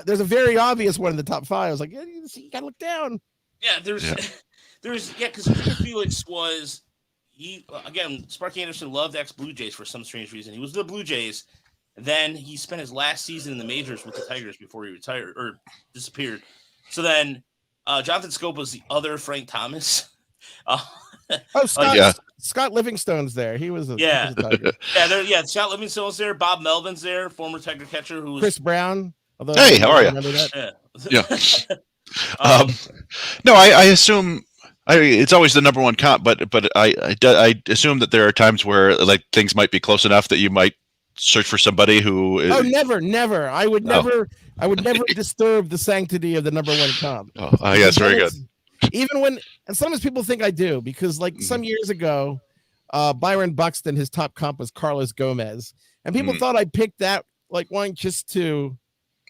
B: there's a very obvious one in the top 5. I was like, you gotta look down.
A: Yeah, because Junior Felix was Sparky Anderson loved ex-Blue Jays for some strange reason. He was the Blue Jays. Then he spent his last season in the majors with the Tigers before he retired or disappeared. So then Jonathan Scope was the other Frank Thomas.
B: Scott Livingstone's there. He was a
A: Tiger. Scott Livingstone's there. Bob Melvin's there, former Tiger catcher who was
B: Chris Brown.
C: Hey, how are you? Yeah. No, I assume it's always the number one comp, but I assume that there are times where like things might be close enough that you might search for somebody who.
B: Never. I would never disturb the sanctity of the number one comp.
C: Yes, very good.
B: Even when, and sometimes people think I do, because like some years ago, Byron Buxton, his top comp was Carlos Gomez, and people thought I picked that like one just to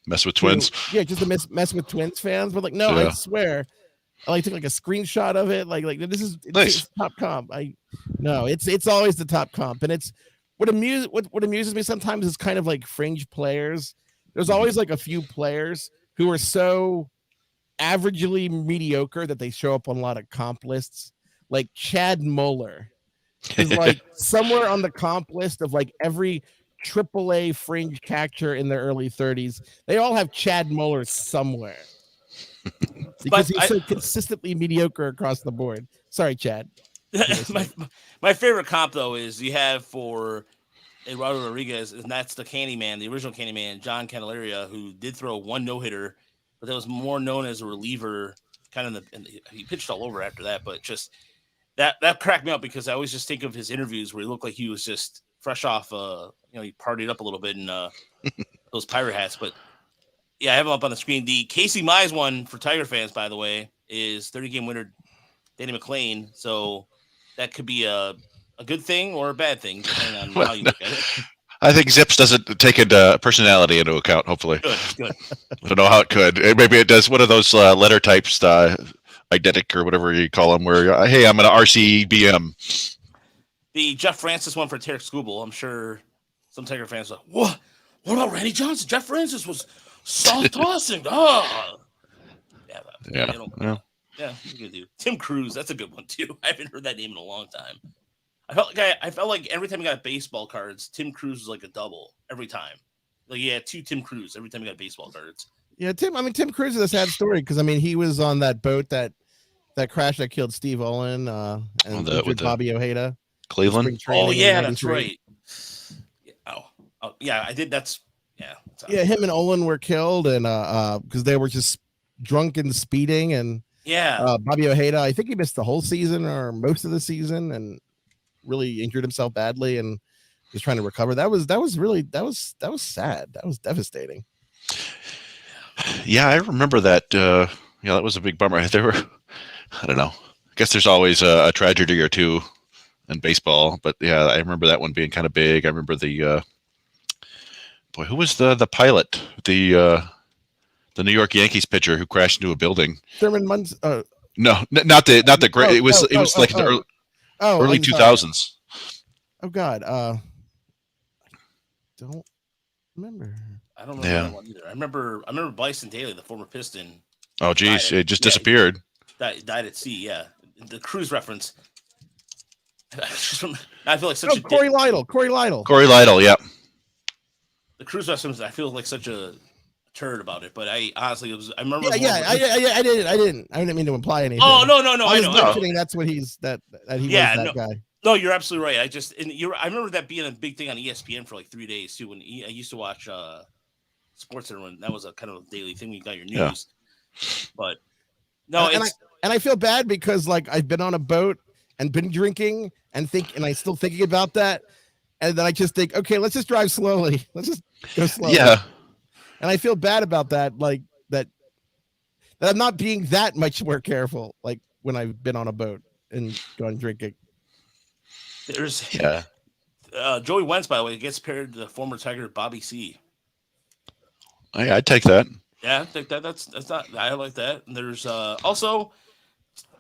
C: mess with Twins.
B: Just to mess with Twins fans. But like, no, I swear, I took like a screenshot of it. Like this is
C: nice.
B: It's top comp. It's always the top comp, and it's. What amuses me sometimes is kind of like fringe players. There's always like a few players who are so averagely mediocre that they show up on a lot of comp lists. Like Chad Muller is like somewhere on the comp list of like every AAA fringe catcher in their early 30s. They all have Chad Muller somewhere because he's so consistently mediocre across the board. Sorry, Chad.
A: My favorite comp though is you have for Eduardo Rodriguez, and that's the Candyman, the original Candyman, John Candelaria, who did throw one no-hitter, but that was more known as a reliever. He pitched all over after that, but just that cracked me up because I always just think of his interviews where he looked like he was just fresh off. He partied up a little bit in those pirate hats. But yeah, I have him up on the screen. The Casey Mize one for Tiger fans, by the way, is 30-game winner Danny McLean. So that could be a good thing or a bad thing, depending on how you look at it.
C: I think ZiPS doesn't take personality into account, hopefully.
A: Good.
C: I don't know how it could. Maybe it does one of those letter types, eidetic or whatever you call them, where, hey, I'm an RCBM.
A: The Jeff Francis one for Tarek Skubal, I'm sure some Tiger fans are like, what? What about Randy Johnson? Jeff Francis was soft tossing. Oh. Yeah, you can do. Tim Cruz, that's a good one, too. I haven't heard that name in a long time. I felt like every time he got baseball cards, Tim Cruz was like a double every time. Like he had 2 Tim Cruz every time he got baseball cards.
B: Yeah, Tim Cruz is a sad story because he was on that boat that that crash that killed Steve Olin and
C: with
B: Bobby Ojeda.
C: Cleveland.
A: Oh yeah, that's right. Oh yeah, I did. That's
B: yeah. Him and Olin were killed, and because they were just drunk and speeding, and Bobby Ojeda, I think he missed the whole season or most of the season, and really injured himself badly, and was trying to recover. That was sad. That was devastating.
C: Yeah, I remember that. Yeah, that was a big bummer. There were, I don't know. I guess there's always a tragedy or two in baseball, but yeah, I remember that one being kind of big. I remember the boy, who was the pilot? The New York Yankees pitcher who crashed into a building.
B: Thurman Munz.
C: No, not the great. It was like the early 2000s.
B: Oh God, I don't remember.
A: I don't remember that one either. I remember Bison Daly, the former Piston.
C: Oh geez, it just disappeared.
A: Died at sea. Yeah, the cruise reference. I feel like such a
B: Corey Lytle.
C: Corey Lytle, yeah.
A: The cruise reference. I feel like such a turd about it, but I honestly I remember.
B: I didn't mean to imply anything.
A: Oh no,
B: I was mentioning that's what he's that he was that guy.
A: No, you're absolutely right. I remember that being a big thing on ESPN for like 3 days too. When I used to watch Sports Center, when that was a kind of a daily thing. You got your news, but no,
B: and I feel bad because like I've been on a boat and been drinking and I still thinking about that, and then I just think, okay, let's just drive slowly. Let's just go slowly.
C: Yeah,
B: and I feel bad about that, like that I'm not being that much more careful, like when I've been on a boat and gone drinking.
A: There's Joey Wentz, by the way, gets paired to the former Tiger Bobby C.
C: I'd take that.
A: Yeah, I think that's not. I like that. And there's also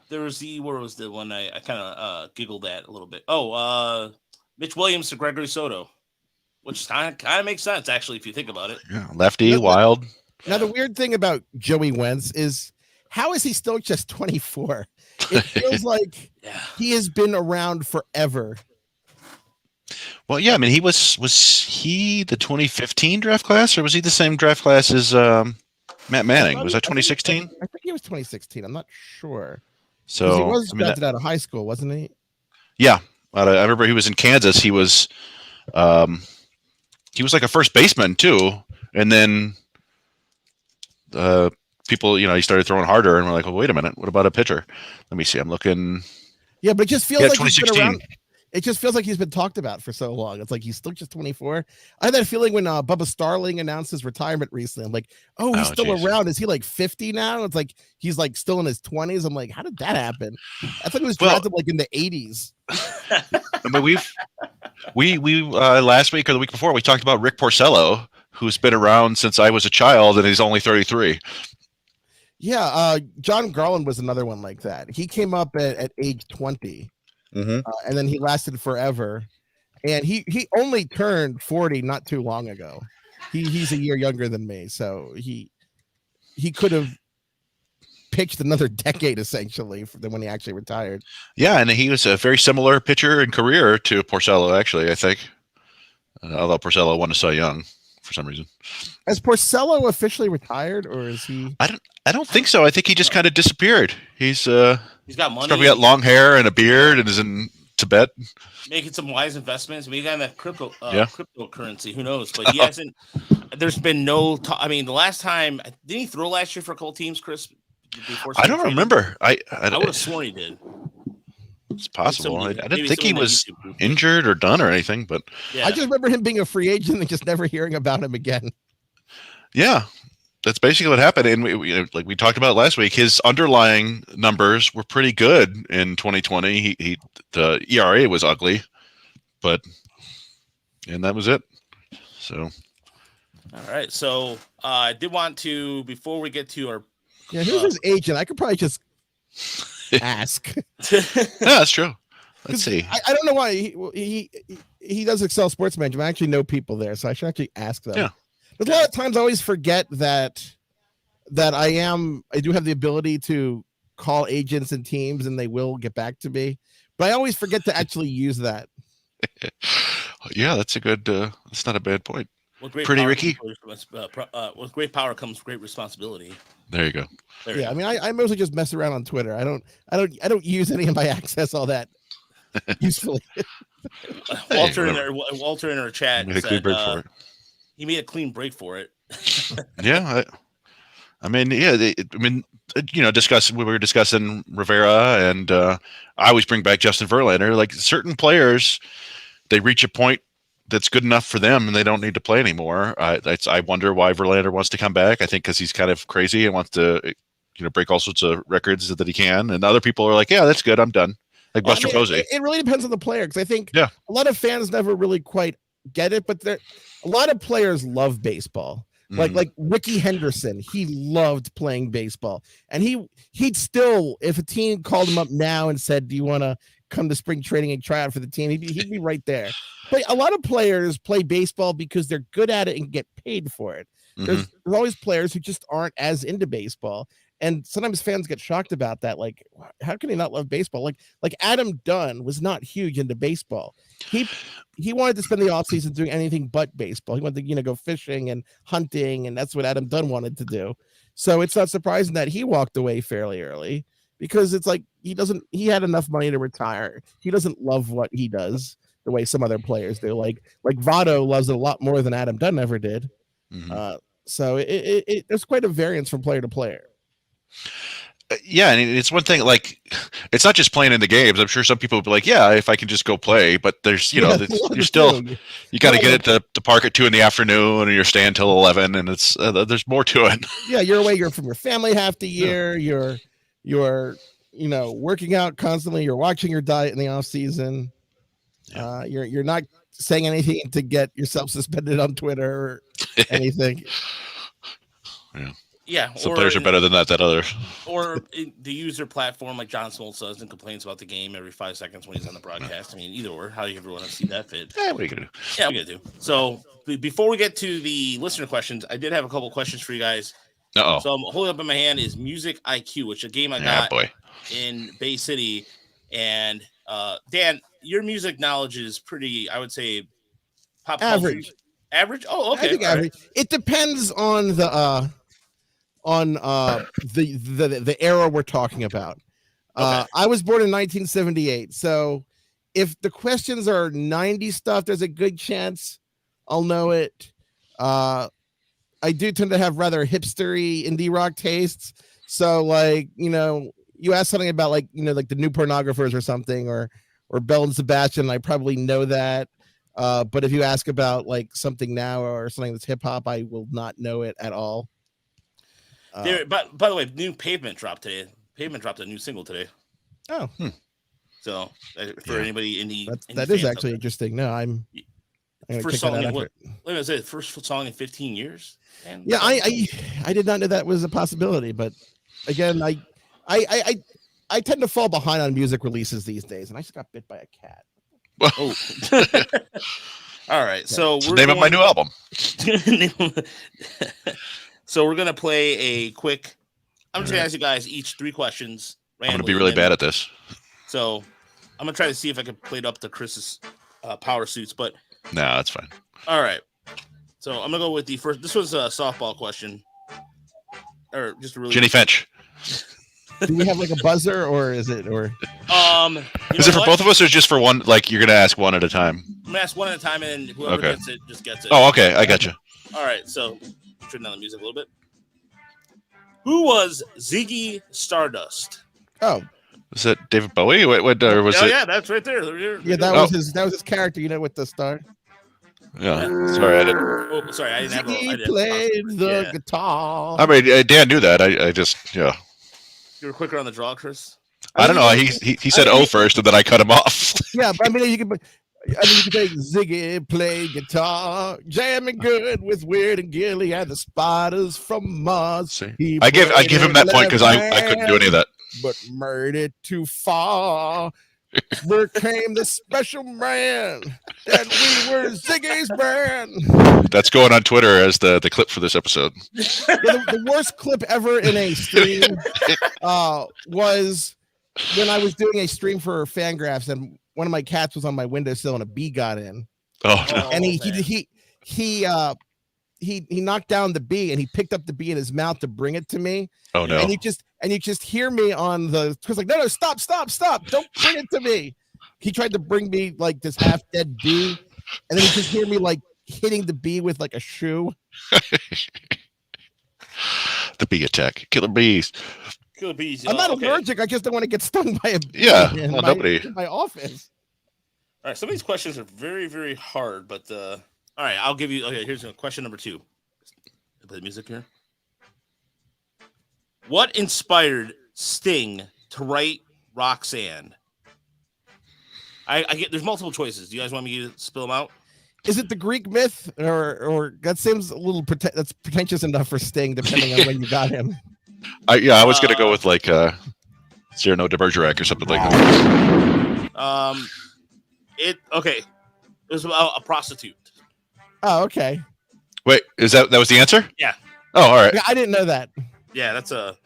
A: where was the one I kind of giggled at a little bit. Oh, Mitch Williams to Gregory Soto, which kind of makes sense actually if you think about it.
C: Yeah, lefty, wild.
B: Now the weird thing about Joey Wentz is how is he still just 24? It feels like he has been around forever.
C: Well, yeah, I mean, was he the 2015 draft class, or was he the same draft class as Matt Manning? Was that 2016?
B: I think he was 2016. I'm not sure.
C: So
B: he was drafted out of high school, wasn't he?
C: Yeah, I remember he was in Kansas. He was like a first baseman too, and then people, he started throwing harder, and we're like, well, wait a minute, what about a pitcher? Let me see. I'm looking.
B: Yeah, but it just feels like
C: 2016.
B: He's been around. It just feels like he's been talked about for so long. It's like he's still just 24. I had that feeling when Bubba Starling announced his retirement recently. I'm like, oh, he's still around. Is he like 50 now? It's like he's like still in his 20s. I'm like, how did that happen? I thought he was drafted like in the 80s.
C: I mean, we last week or the week before we talked about Rick Porcello, who's been around since I was a child, and he's only 33.
B: Yeah, John Garland was another one like that. He came up at age 20.
C: Mm-hmm.
B: And then he lasted forever, and he only turned 40 not too long ago. He's a year younger than me, so he could have pitched another decade essentially than when he actually retired.
C: Yeah, and he was a very similar pitcher in career to Porcello, actually. I think, although Porcello won a Cy Young for some reason.
B: Has Porcello officially retired, or is he?
C: I don't think so. I think he just kind of disappeared. He's
A: got money.
C: He's probably got long hair and a beard and is in Tibet.
A: Making some wise investments. Maybe got that cryptocurrency. Who knows? But he hasn't. There's been no. I mean, the last time didn't he throw last year for a couple teams, Chris?
C: I don't remember. I
A: would have sworn he did.
C: It's possible. I didn't think he was injured or done or anything, but
B: I just remember him being a free agent and just never hearing about him again.
C: Yeah. That's basically what happened, and we like we talked about last week. His underlying numbers were pretty good in 2020. The ERA was ugly, and that was it. So,
A: all right. So I did want to, before we get to our
B: who's his agent? I could probably just ask.
C: Yeah, that's true. Let's see.
B: I don't know why he does Excel Sports Management. I actually know people there, so I should actually ask them.
C: Yeah.
B: But a lot of times I always forget that I do have the ability to call agents and teams and they will get back to me. But I always forget to actually use that.
C: Yeah, that's a good that's not a bad point.
A: With great
C: Pretty
A: power
C: Ricky?
A: comes, with great power comes great responsibility.
C: There you go.
A: There you
B: Yeah,
A: go.
B: I mean, I mostly just mess around on Twitter. I don't use any of my access all that usefully.
A: Walter
C: whatever.
A: in our chat
C: Made a clean
A: said
C: break for it.
A: he made a clean break for it.
C: Yeah, I mean, yeah. We were discussing Rivera, and I always bring back Justin Verlander. Like certain players, they reach a point that's good enough for them, and they don't need to play anymore. I wonder why Verlander wants to come back. I think because he's kind of crazy and wants to, break all sorts of records that he can. And other people are like, yeah, that's good. I'm done. Like Buster Posey.
B: It really depends on the player, because I think
C: Yeah.
B: a lot of fans never really quite get it, but a lot of players love baseball. Like Ricky Henderson, he loved playing baseball, and he'd still, if a team called him up now and said, "Do you want to come to spring training and try out for the team?" He'd be right there. But a lot of players play baseball because they're good at it and get paid for it. There's always players who just aren't as into baseball, and sometimes fans get shocked about that. Like, how can he not love baseball? Like Adam Dunn was not huge into baseball. He wanted to spend the offseason doing anything but baseball. He wanted to, go fishing and hunting, and that's what Adam Dunn wanted to do. So it's not surprising that he walked away fairly early, because it's like he had enough money to retire. He doesn't love what he does the way some other players do. Like Votto loves it a lot more than Adam Dunn ever did. So there's quite a variance from player to player.
C: Yeah, and it's one thing, like, it's not just playing in the games. I'm sure some people will be like, yeah, if I can just go play, but there's, you got to get it to the park at 2 p.m, and you're staying till 11, and it's there's more to it.
B: Yeah, you're away. You're from your family half the year. Yeah. You're working out constantly. You're watching your diet in the off season. Yeah. You're not saying anything to get yourself suspended on Twitter or anything.
C: Yeah.
A: Yeah,
C: some players are better than that others.
A: Or the user platform, like John Smoltz does, and complains about the game every 5 seconds when he's on the broadcast. I mean, either or, how you want to see that fit.
C: Yeah, what are you gonna do?
A: Yeah, we're gonna do. So before we get to the listener questions, I did have a couple questions for you guys.
C: Uh-oh.
A: So I'm holding up in my hand is Music IQ, which is a game I got in Bay City. And Dan, your music knowledge is pretty, I would say, pop
B: average.
A: Culture. Average? Oh, okay.
B: I think average. Right. It depends on the the era we're talking about. Okay. I was born in 1978, so if the questions are 90s stuff, there's a good chance I'll know it. I do tend to have rather hipstery indie rock tastes, so like you ask something about like like the New Pornographers or something, or Bell and Sebastian, I probably know that. But if you ask about like something now or something that's hip hop, I will not know it at all.
A: But by the way, new Pavement dropped today. Pavement dropped a new single today.
B: Oh,
A: so for anybody in the
B: that is actually interesting. No, I'm
A: first song. First song in 15 years. Man.
B: Yeah, I did not know that was a possibility. But again, I tend to fall behind on music releases these days, and I just got bit by a cat.
A: Oh. All right, so
C: we're name of my new album.
A: So we're gonna play a quick. I'm just gonna ask you guys each 3 questions.
C: I'm gonna be really bad at this.
A: So I'm gonna try to see if I can play it up to Chris's power suits, but
C: no, that's fine.
A: All right. So I'm gonna go with the first. This was a softball question, or just a really
C: Jenny Finch.
B: Do we have like a buzzer, or is it
C: is it for both of us, or just for one? Like you're gonna ask one at a time.
A: I'm gonna ask one at a time, and then whoever gets it just gets it.
C: Oh, okay, I got you.
A: All right, so turn down the music a little bit. Who was Ziggy Stardust?
B: Oh,
C: was it David Bowie? What was it?
A: Yeah, that's right there.
B: That was his character. With the star.
C: Yeah, sorry, I didn't.
A: Oh, sorry, I didn't
B: have. He played the guitar.
C: I mean, Dan knew that. I just You
A: were quicker on the draw, Chris.
C: I don't know. He said first, and then I cut him off.
B: Yeah, but I mean, you can say Ziggy played guitar, jamming good with Weird and Gilly and the Spiders from Mars.
C: I give him that point because I couldn't do any of that.
B: But murdered it too far. There came the special man, and we were Ziggy's band.
C: That's going on Twitter as the clip for this episode.
B: Yeah, the worst clip ever in a stream was when I was doing a stream for FanGraphs, and one of my cats was on my windowsill, and a bee got in.
C: Oh, no.
B: And he he knocked down the bee and he picked up the bee in his mouth to bring it to me.
C: Oh no!
B: And you just hear me on the Chris like, no, stop, don't bring it to me. He tried to bring me like this half dead bee, and then you just hear me like hitting the bee with like a shoe.
C: The bee attack, killer bees.
A: Killer bees.
B: I'm not allergic. I just don't want to get stung by a bee.
C: Yeah,
B: in my office.
A: All right, some of these questions are very, very hard, but all right, I'll give you. Okay, here's question number 2. Play the music here. What inspired Sting to write Roxanne? I get. There's multiple choices. Do you guys want me to spill them out?
B: Is it the Greek myth, or that seems a little that's pretentious enough for Sting, depending on when you got him?
C: I was gonna go with like Cyrano de Bergerac or something like that.
A: It was about a prostitute.
B: Oh, okay.
C: Wait, that was the answer?
A: Yeah.
C: Oh, all right.
B: Yeah, I didn't know that.
A: Yeah, that's a.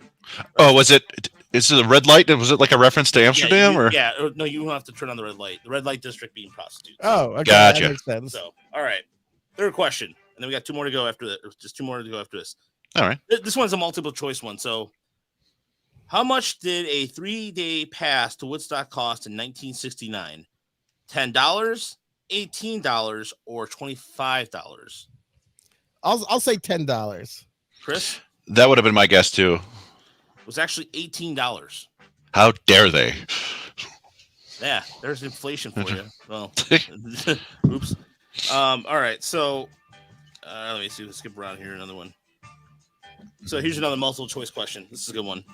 C: Oh, was it? Is it a red light? Was it like a reference to Amsterdam or?
A: Yeah, no, you don't have to turn on the red light. The red light district being prostitutes.
B: Oh, okay.
C: Gotcha.
B: That makes sense.
A: So, all right. Third question, and then we got 2 more to go after that. Just 2 more to go after this.
C: All right.
A: This one's a multiple choice one. So, how much did a 3-day pass to Woodstock cost in 1969? $10, $18, or $25?
B: I'll say $10.
A: Chris?
C: That would have been my guess too.
A: It was actually $18.
C: How dare they?
A: Yeah, there's inflation for you. Well, oops. All right, so let me see. Let's skip around here. Another one. So here's another multiple choice question. This is a good one.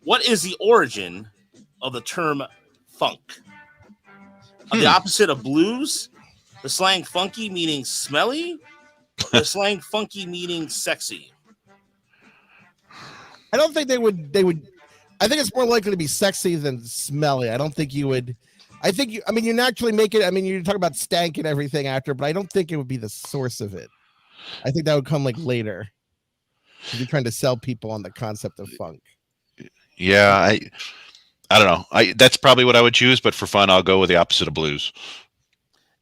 A: What is the origin of the term funk? The opposite of blues, the slang funky meaning smelly, or the slang funky meaning sexy?
B: I don't think they would. I think it's more likely to be sexy than smelly. I don't think you would. I think you naturally make it. I mean, you talk about stank and everything after, but I don't think it would be the source of it. I think that would come like later. If you're trying to sell people on the concept of funk.
C: Yeah, I don't know. That's probably what I would choose, but for fun, I'll go with the opposite of blues.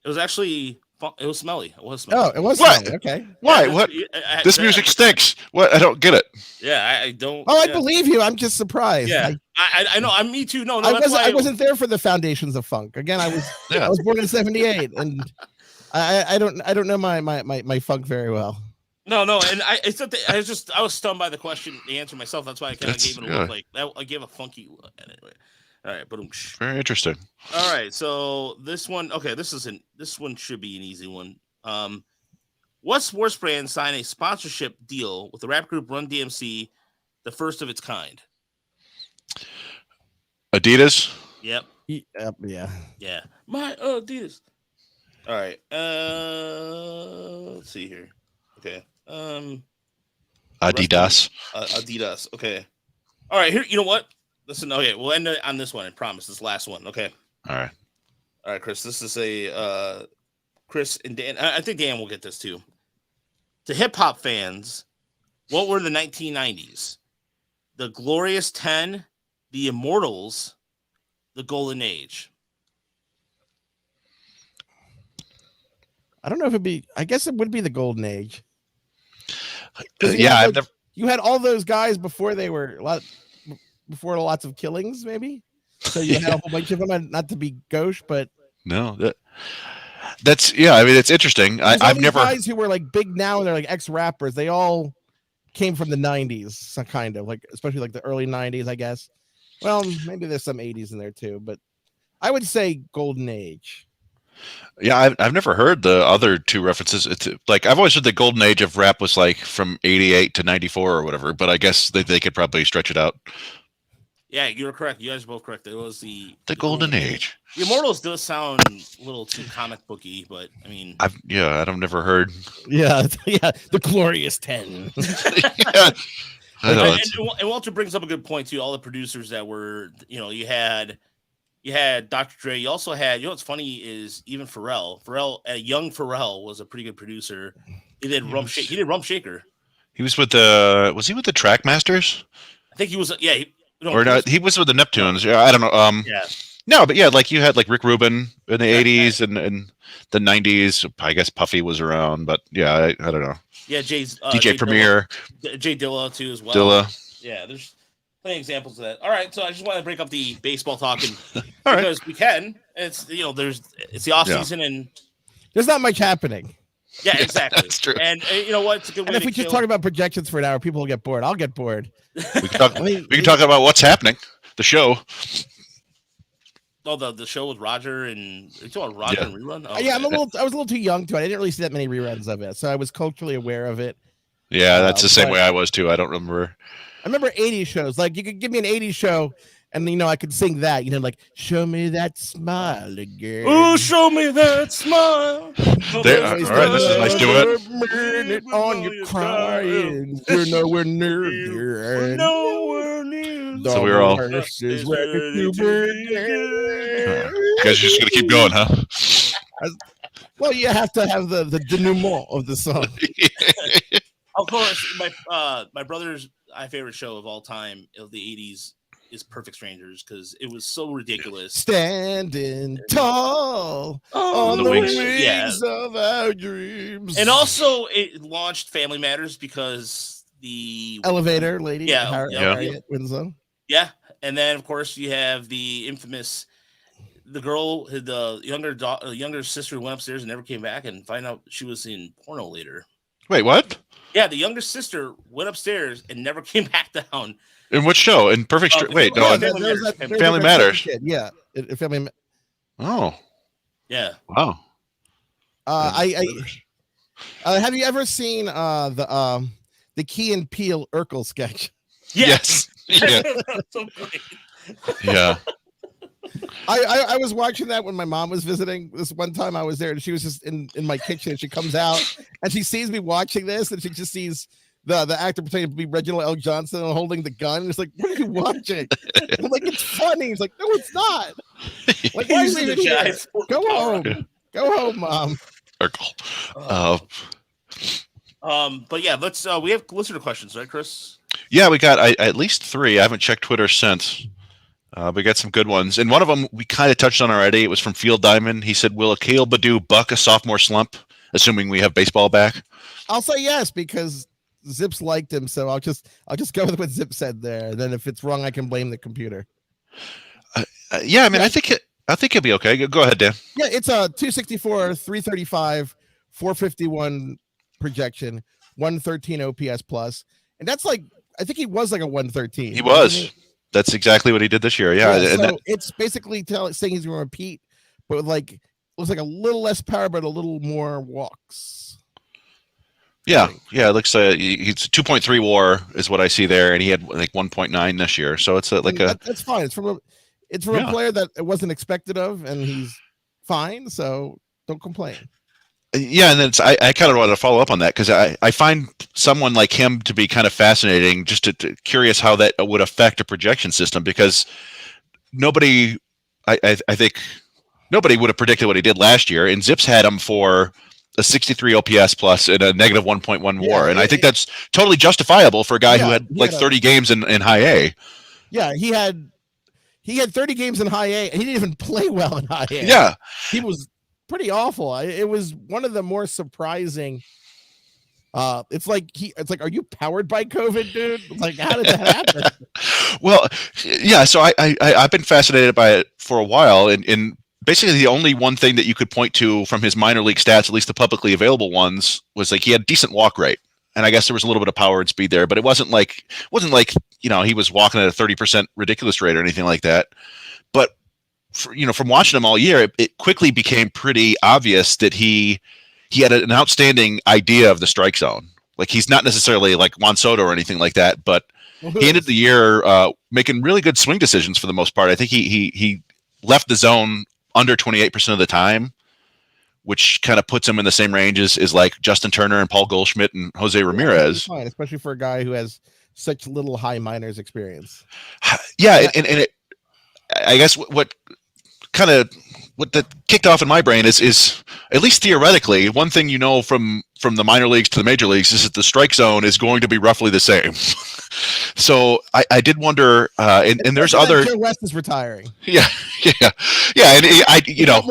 A: It was actually it was smelly. It was smelly.
B: Oh, it was
C: What?
B: smelly. Okay.
C: Why?
A: Yeah,
C: What? This music stinks. What? I don't get it.
A: Yeah, I don't.
B: Oh, I
A: yeah.
B: believe you. I'm just surprised.
A: Yeah, I know. I'm me too. No,
B: I wasn't there for the foundations of funk. Again, I was.
C: Yeah.
B: I was born in '78, and I don't know my funk very well.
A: No, and I was stunned by the question, the answer myself. That's why I kind of gave it a look like that. I gave a funky look. Anyway. All right, boom.
C: Very interesting.
A: All right, so this one, okay, this one should be an easy one. What sports brand signed a sponsorship deal with the rap group Run DMC, the first of its kind?
C: Adidas.
A: Yep.
B: Yeah.
A: Yeah. My Adidas. All right. Let's see here. Okay.
C: Adidas.
A: Adidas. Okay. All right. Here. You know what? Listen. Okay. We'll end it on this one. I promise. This last one. Okay.
C: All right.
A: All right, Chris. This is a Chris and Dan. I think Dan will get this too. To hip hop fans, what were the 1990s? The Glorious 10, the Immortals, the Golden Age.
B: I don't know if it'd be. I guess it would be the Golden Age.
C: Yeah,
B: you had all those guys before they were before lots of killings, maybe. So you had a whole bunch of them. Not to be gauche, but
C: no, that's yeah. I mean, it's interesting. I've never
B: guys who were like big now and they're like ex rappers. They all came from the 90s, so kind of like, especially like the early 90s, I guess. Well, maybe there's some 80s in there too, but I would say Golden Age.
C: Yeah, I've never heard the other two references. It's like I've always heard the golden age of rap was like from 88 to 94 or whatever, but I guess they could probably stretch it out.
A: Yeah, you're correct. You guys are both correct. It was the
C: golden age.
A: The Immortals does sound a little too comic booky, but I mean,
C: I've never heard.
B: Yeah, the Glorious 10.
C: Yeah.
A: And Walter brings up a good point too. All the producers that were, you had Dr. Dre. You also had, what's funny is even Pharrell, young Pharrell was a pretty good producer. He did Rump Shaker.
C: He was with was he with the Trackmasters?
A: I think he was. Yeah.
C: He was with the Neptunes. Yeah, I don't know.
A: Yeah.
C: No, but yeah, like you had like Rick Rubin in the 80s and the 90s. I guess Puffy was around, but yeah, I don't know.
A: Yeah,
C: DJ Premier,
A: Jay Dilla too as well.
C: Dilla.
A: Yeah, there's plenty of examples of that. All right, so I just want to break up the baseball talking
C: All
A: because we can. It's it's the off season and
B: there's not much happening.
A: Yeah, exactly.
C: That's true.
A: And you know what? It's a good way
B: And if
A: to
B: we just talk about projections for an hour, people will get bored. I'll get bored.
C: We can talk about what's happening. The show.
A: Oh, the show with Roger and you talking about Roger and rerun? Oh,
B: yeah, I was a little too young to it. I didn't really see that many reruns of it, so I was culturally aware of it.
C: Yeah, that's the same way I was too. I don't remember.
B: I remember 80s shows. Like you could give me an 80s show, and I could sing that. Like show me that smile again.
A: Oh, show me that smile.
C: All right, this is nice
B: duet. On your crying, we're nowhere near
A: We're nowhere near.
C: So we were all.
B: You
C: guys are just gonna keep going, huh?
B: Well, you have to have the denouement of the song.
A: Of course, my brother's favorite show of all time of the 80s is Perfect Strangers because it was so ridiculous.
B: Standing tall on the wings of our dreams.
A: And also, it launched Family Matters because the
B: elevator lady,
A: Harriet
B: Winslow.
A: Yeah, and then of course you have the infamous, the girl, the younger sister who went upstairs and never came back, and find out she was in porno later.
C: Wait, what?
A: Yeah, the younger sister went upstairs and never came back down.
C: In what show? In Perfect Wait, no, Family Matters.
B: Yeah, Family.
C: Oh,
A: yeah.
C: Wow.
B: Have you ever seen the Key and Peele Urkel sketch?
C: Yes. Yeah.
A: So great.
C: Yeah.
B: I was watching that when my mom was visiting. This one time I was there, and she was just in my kitchen. And she comes out and she sees me watching this, and she just sees the actor pretending to be Reginald L. Johnson holding the gun. And it's like, what are you watching? And I'm like, it's funny. He's like, no, it's not. Like, why is it guys? Go home. Go home, Mom.
C: Urkel.
A: But yeah, let's. We have listener questions, right, Chris?
C: Yeah, we got at least 3. I haven't checked Twitter since. We got some good ones. And one of them we kind of touched on already. It was from Field Diamond. He said, will Akil Baddoo buck a sophomore slump, assuming we have baseball back?
B: I'll say yes, because Zips liked him. So I'll just go with what Zip said there. And then if it's wrong, I can blame the computer.
C: Yeah, I mean, I think he'll be okay. Go ahead, Dan.
B: Yeah, it's a 264, 335, 451 projection, 113 OPS plus. And that's like, I think he was like a 113.
C: He was. That's exactly what he did this year. Yeah.
B: So it's basically saying he's going to repeat, but with like, looks like a little less power, but a little more walks.
C: Yeah. Yeah. It looks like he's 2.3 WAR is what I see there. And he had like 1.9 this year. So it's
B: that's fine. It's from a player that it wasn't expected of, and he's fine. So don't complain.
C: Yeah, and then I kind of want to follow up on that because I find someone like him to be kind of fascinating, just to curious how that would affect a projection system, because I think nobody would have predicted what he did last year, and Zips had him for a 63 OPS plus and a negative 1.1 WAR, and I think that's totally justifiable for a guy who had like 30 games in high A.
B: Yeah, he had 30 games in high A, and he didn't even play well in high A.
C: Yeah,
B: he was pretty awful. It was one of the more surprising. It's like, are you powered by COVID, dude? Like, how did that happen?
C: Well, yeah. So I've been fascinated by it for a while, and basically the only one thing that you could point to from his minor league stats, at least the publicly available ones, was like he had decent walk rate, and I guess there was a little bit of power and speed there, but it wasn't like he was walking at a 30% ridiculous rate or anything like that. But from watching him all year, it quickly became pretty obvious that he had an outstanding idea of the strike zone. Like, he's not necessarily like Juan Soto or anything like that, but he ended the year making really good swing decisions for the most part. I think he left the zone under 28% of the time, which kind of puts him in the same range as like Justin Turner and Paul Goldschmidt and Jose Ramirez.
B: Fine, especially for a guy who has such little high minors experience.
C: Yeah, and it, I guess what that kicked off in my brain is at least theoretically, one thing from from the minor leagues to the major leagues is that the strike zone is going to be roughly the same. So I did wonder, and there's other.
B: Joe West is retiring.
C: Yeah, and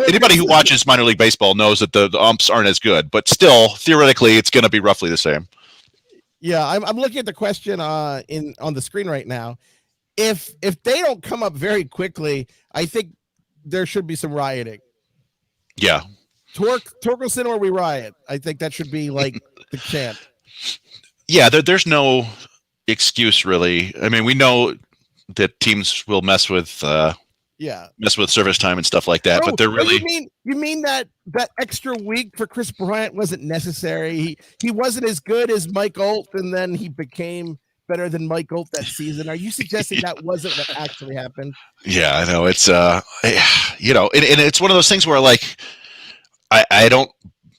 C: anybody who watches minor league baseball knows that the umps aren't as good, but still theoretically it's going to be roughly the same.
B: Yeah, I'm looking at the question on the screen right now. If they don't come up very quickly, I think there should be some rioting.
C: Yeah.
B: Torkelson or we riot. I think that should be like the chant.
C: Yeah, there's no excuse really. I mean, we know that teams will mess with service time and stuff like that, but they're really.
B: You mean that extra week for Chris Bryant wasn't necessary? He wasn't as good as Mike Olt, and then he became better than Mike Olt that season. Are you suggesting that wasn't what actually happened?
C: Yeah, I know. It's and it's one of those things where like I don't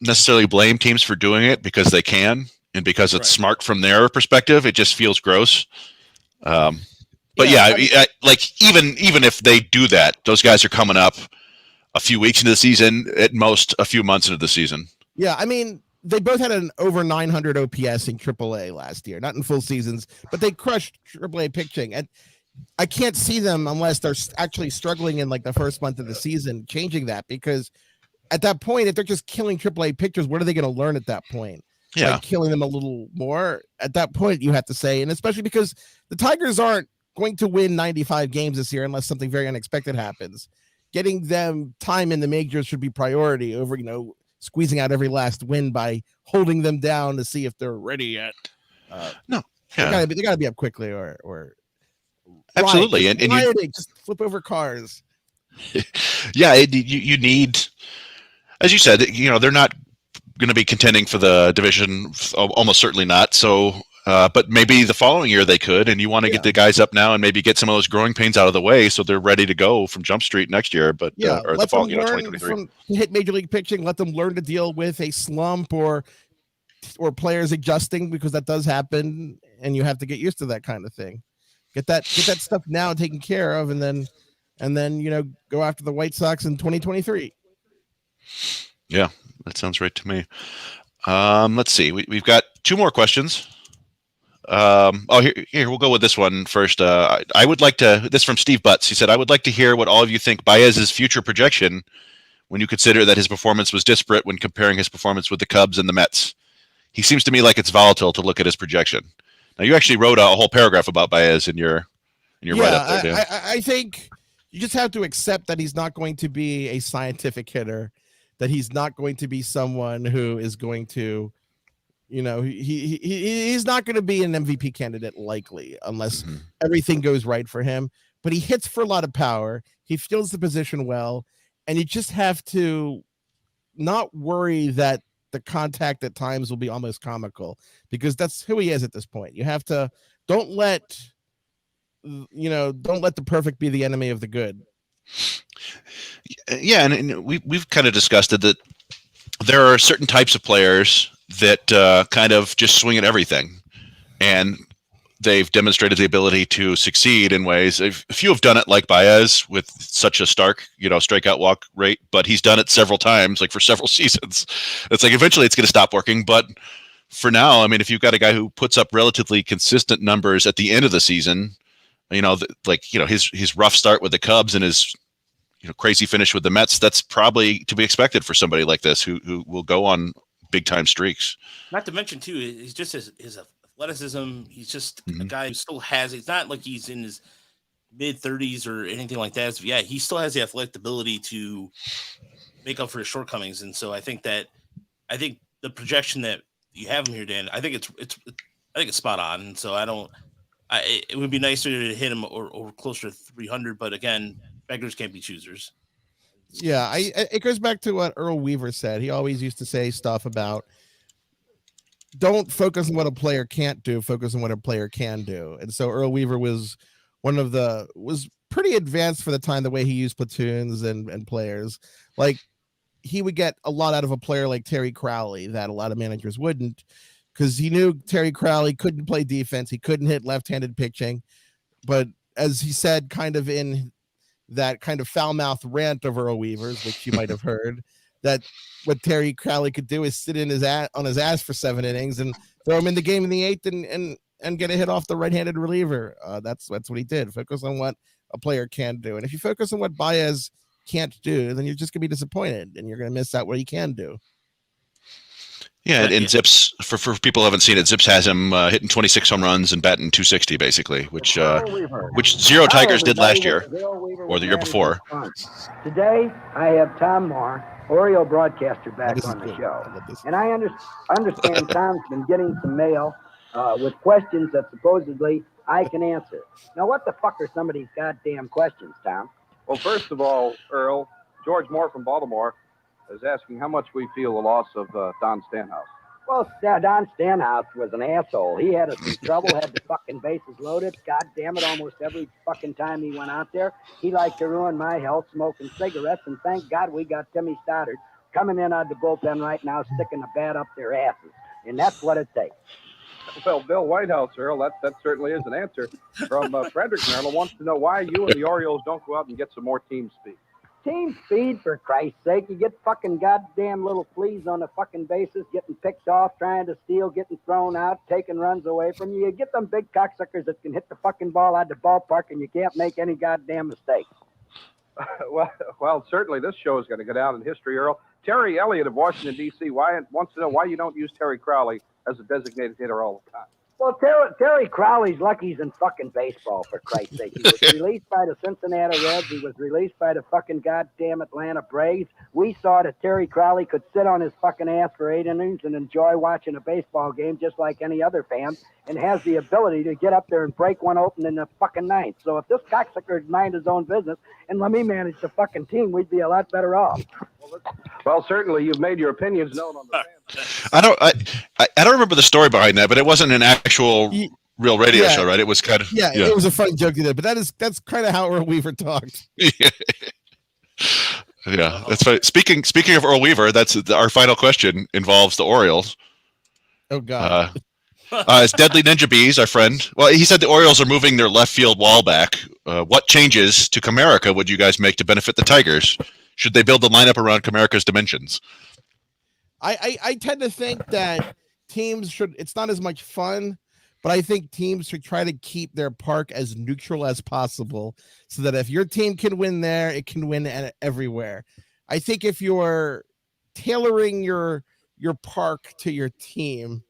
C: necessarily blame teams for doing it because they can and because it's smart from their perspective. It just feels gross. But like even if they do that, those guys are coming up a few weeks into the season, at most a few months into the season.
B: Yeah, I mean, they both had an over 900 OPS in AAA last year, not in full seasons, but they crushed AAA pitching. And I can't see them unless they're actually struggling in like the first month of the season, changing that, because at that point, if they're just killing AAA pitchers, what are they going to learn at that point?
C: Yeah,
B: like killing them a little more at that point, you have to say, and especially because the Tigers aren't going to win 95 games this year unless something very unexpected happens. Getting them time in the majors should be priority over, squeezing out every last win by holding them down to see if they're ready yet.
C: No,
B: they gotta be up quickly or
C: absolutely,
B: riot.
C: and you
B: just flip over cars.
C: Yeah, you need, as you said, they're not going to be contending for the division, almost certainly not. So, but maybe the following year they could, and you want to get the guys up now and maybe get some of those growing pains out of the way so they're ready to go from Jump Street next year. But or the fall, 2023.
B: Hit major league pitching. Let them learn to deal with a slump or players adjusting, because that does happen, and you have to get used to that kind of thing. Get that stuff now taken care of, and then go after the White Sox in 2023.
C: Yeah, that sounds right to me. Let's see. We've got two more questions. Here we'll go with this one first. I would like to. This from Steve Butts. He said, "I would like to hear what all of you think Baez's future projection, when you consider that his performance was disparate when comparing his performance with the Cubs and the Mets. He seems to me like it's volatile to look at his projection." Now, you actually wrote a whole paragraph about Baez in your write-up there, Dan.
B: I think you just have to accept that he's not going to be a scientific hitter, that he's not going to be someone who is going to, he's not going to be an MVP candidate likely unless everything goes right for him. But he hits for a lot of power. He fills the position well, and you just have to not worry that the contact at times will be almost comical, because that's who he is at this point. You have to don't let the perfect be the enemy of the good.
C: Yeah, and we've kind of discussed it, that there are certain types of players that kind of just swing at everything, and they've demonstrated the ability to succeed in ways. A few have done it, like Baez, with such a stark, strikeout walk rate, but he's done it several times, like for several seasons. It's like eventually it's going to stop working, but for now, I mean, if you've got a guy who puts up relatively consistent numbers at the end of the season, his rough start with the Cubs and his crazy finish with the Mets, that's probably to be expected for somebody like this who will go on big time streaks.
A: Not to mention too, he's just his athleticism. He's just a guy who still has. It's not like he's in his mid 30s or anything like that. So, yeah, he still has the athletic ability to make up for his shortcomings. And so I think the projection that you have him here, Dan, I think it's spot on. And so it would be nicer to hit him or closer to 300, but again, beggars can't be choosers.
B: Yeah, it goes back to what Earl Weaver said. He always used to say stuff about, don't focus on what a player can't do, focus on what a player can do. And so Earl Weaver was was pretty advanced for the time, the way he used platoons and players. Like, he would get a lot out of a player like Terry Crowley that a lot of managers wouldn't, because he knew Terry Crowley couldn't play defense. He couldn't hit left-handed pitching. But as he said, kind of in that kind of foul-mouthed rant of Earl Weaver's, which you might have heard, that what Terry Crowley could do is sit in on his ass for 7 innings and throw him in the game in the 8th and get a hit off the right-handed reliever. That's what he did. Focus on what a player can do. And if you focus on what Baez can't do, then you're just going to be disappointed and you're going to miss out what he can do.
C: Yeah, and ZiPS, for people who haven't seen it, ZiPS has him hitting 26 home runs and batting 260 basically, which Zero Tigers did last year or the year before.
D: Today, I have Tom Moore, Oriole broadcaster, back on the show. And I understand Tom's been getting some mail with questions that supposedly I can answer. Now, what the fuck are some of these goddamn questions, Tom?
E: Well, first of all, Earl, George Moore from Baltimore is asking how much we feel the loss of Don Stanhouse.
D: Well, Don Stanhouse was an asshole. He had us in trouble, had the fucking bases loaded. God damn it, almost every fucking time he went out there. He liked to ruin my health smoking cigarettes, and thank God we got Timmy Stoddard coming in out of the bullpen right now, sticking the bat up their asses. And that's what it takes.
E: Well, Bill Whitehouse, Earl, that certainly is an answer. From Frederick, Maryland, wants to know why you and the Orioles don't go out and get some more team speed.
D: Team speed, for Christ's sake. You get fucking goddamn little fleas on the fucking bases, getting picked off, trying to steal, getting thrown out, taking runs away from you. You get them big cocksuckers that can hit the fucking ball out of the ballpark and you can't make any goddamn mistakes.
E: Well, certainly this show is going to go down in history, Earl. Terry Elliott of Washington, D.C. wants to know why you don't use Terry Crowley as a designated hitter all the time.
D: Well, Terry Crowley's lucky he's in fucking baseball, for Christ's sake. He was released by the Cincinnati Reds. He was released by the fucking goddamn Atlanta Braves. We saw that Terry Crowley could sit on his fucking ass for 8 innings and enjoy watching a baseball game just like any other fan, and has the ability to get up there and break one open in the fucking 9th. So if this cocksucker would mind his own business and let me manage the fucking team, we'd be a lot better off.
E: Well, certainly you've made your opinions known on the fans.
C: I don't remember the story behind that, but it wasn't an actual real radio show, right? It was kind of
B: it was a fun joke to do, but that's kind of how Earl Weaver talked.
C: Yeah, that's right. Speaking of Earl Weaver, that's our final question involves the Orioles.
B: Oh God.
C: It's Deadly Ninja Bees, our friend. Well, he said the Orioles are moving their left field wall back. What changes to Comerica would you guys make to benefit the Tigers? Should they build the lineup around Comerica's dimensions?
B: I tend to think that teams should, it's not as much fun, but I think teams should try to keep their park as neutral as possible so that if your team can win there, it can win everywhere. I think if you're tailoring your park to your team,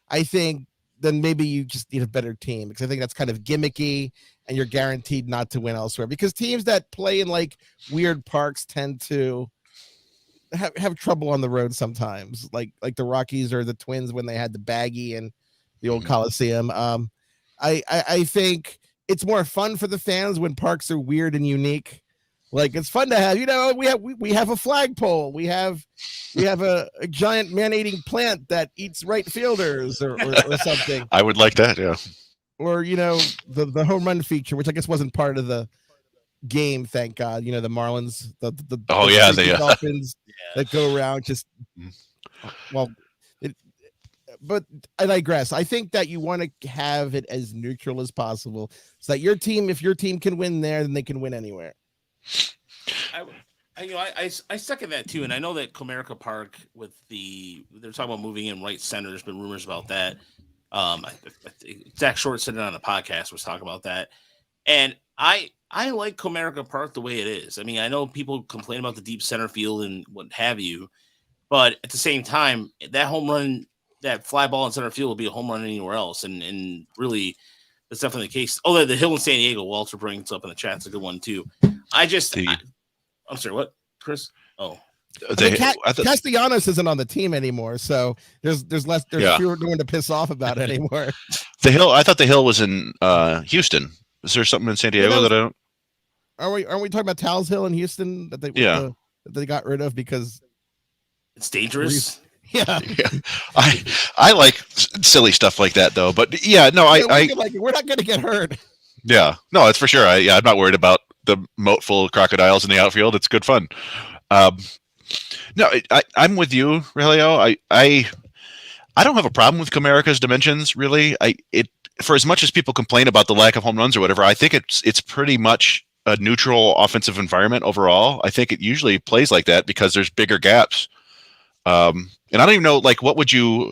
B: I think then maybe you just need a better team, because I think that's kind of gimmicky and you're guaranteed not to win elsewhere, because teams that play in like weird parks tend to have trouble on the road sometimes, like the Rockies or the Twins when they had the Baggy and the old Coliseum. I think it's more fun for the fans when parks are weird and unique. Like, it's fun to have, we have a flagpole, we have a giant man-eating plant that eats right fielders or something.
C: I would like that, yeah.
B: Or the home run feature, which I guess wasn't part of the game, thank God. The Marlins, the Dolphins that go around just but I digress. I think that you want to have it as neutral so that if your team can win there, then they can win anywhere.
A: I second that too, and I know that Comerica Park they're talking about moving in right center. There's been rumors about that. Zach Short sitting on a podcast was talking about that, and I like Comerica Park the way it is. I mean, I know people complain about the deep center field and what have you, but at the same time, that home run, that fly ball in center field will be a home run anywhere else, and really, that's definitely the case. Oh, the Hill in San Diego, Walter brings up in the chat. It's a good one too. I'm sorry, what, Chris? Oh,
B: Castellanos isn't on the team anymore, so there's fewer going to piss off about anymore.
C: The Hill, I thought the Hill was in Houston. Is there something in San Diego that I don't?
B: Aren't we talking about Tal's Hill in Houston that they got rid of because
A: it's dangerous?
B: Yeah.
C: I like silly stuff like that though, but we're
B: not going to get hurt.
C: Yeah, no, that's for sure. I'm not worried about the moat full of crocodiles in the outfield. It's good fun. No, I'm with you, Rogelio. I don't have a problem with Comerica's dimensions, really. For as much as people complain about the lack of home runs or whatever, I think it's pretty much a neutral offensive environment overall. I think it usually plays like that because there's bigger gaps. And I don't even know, like, how would you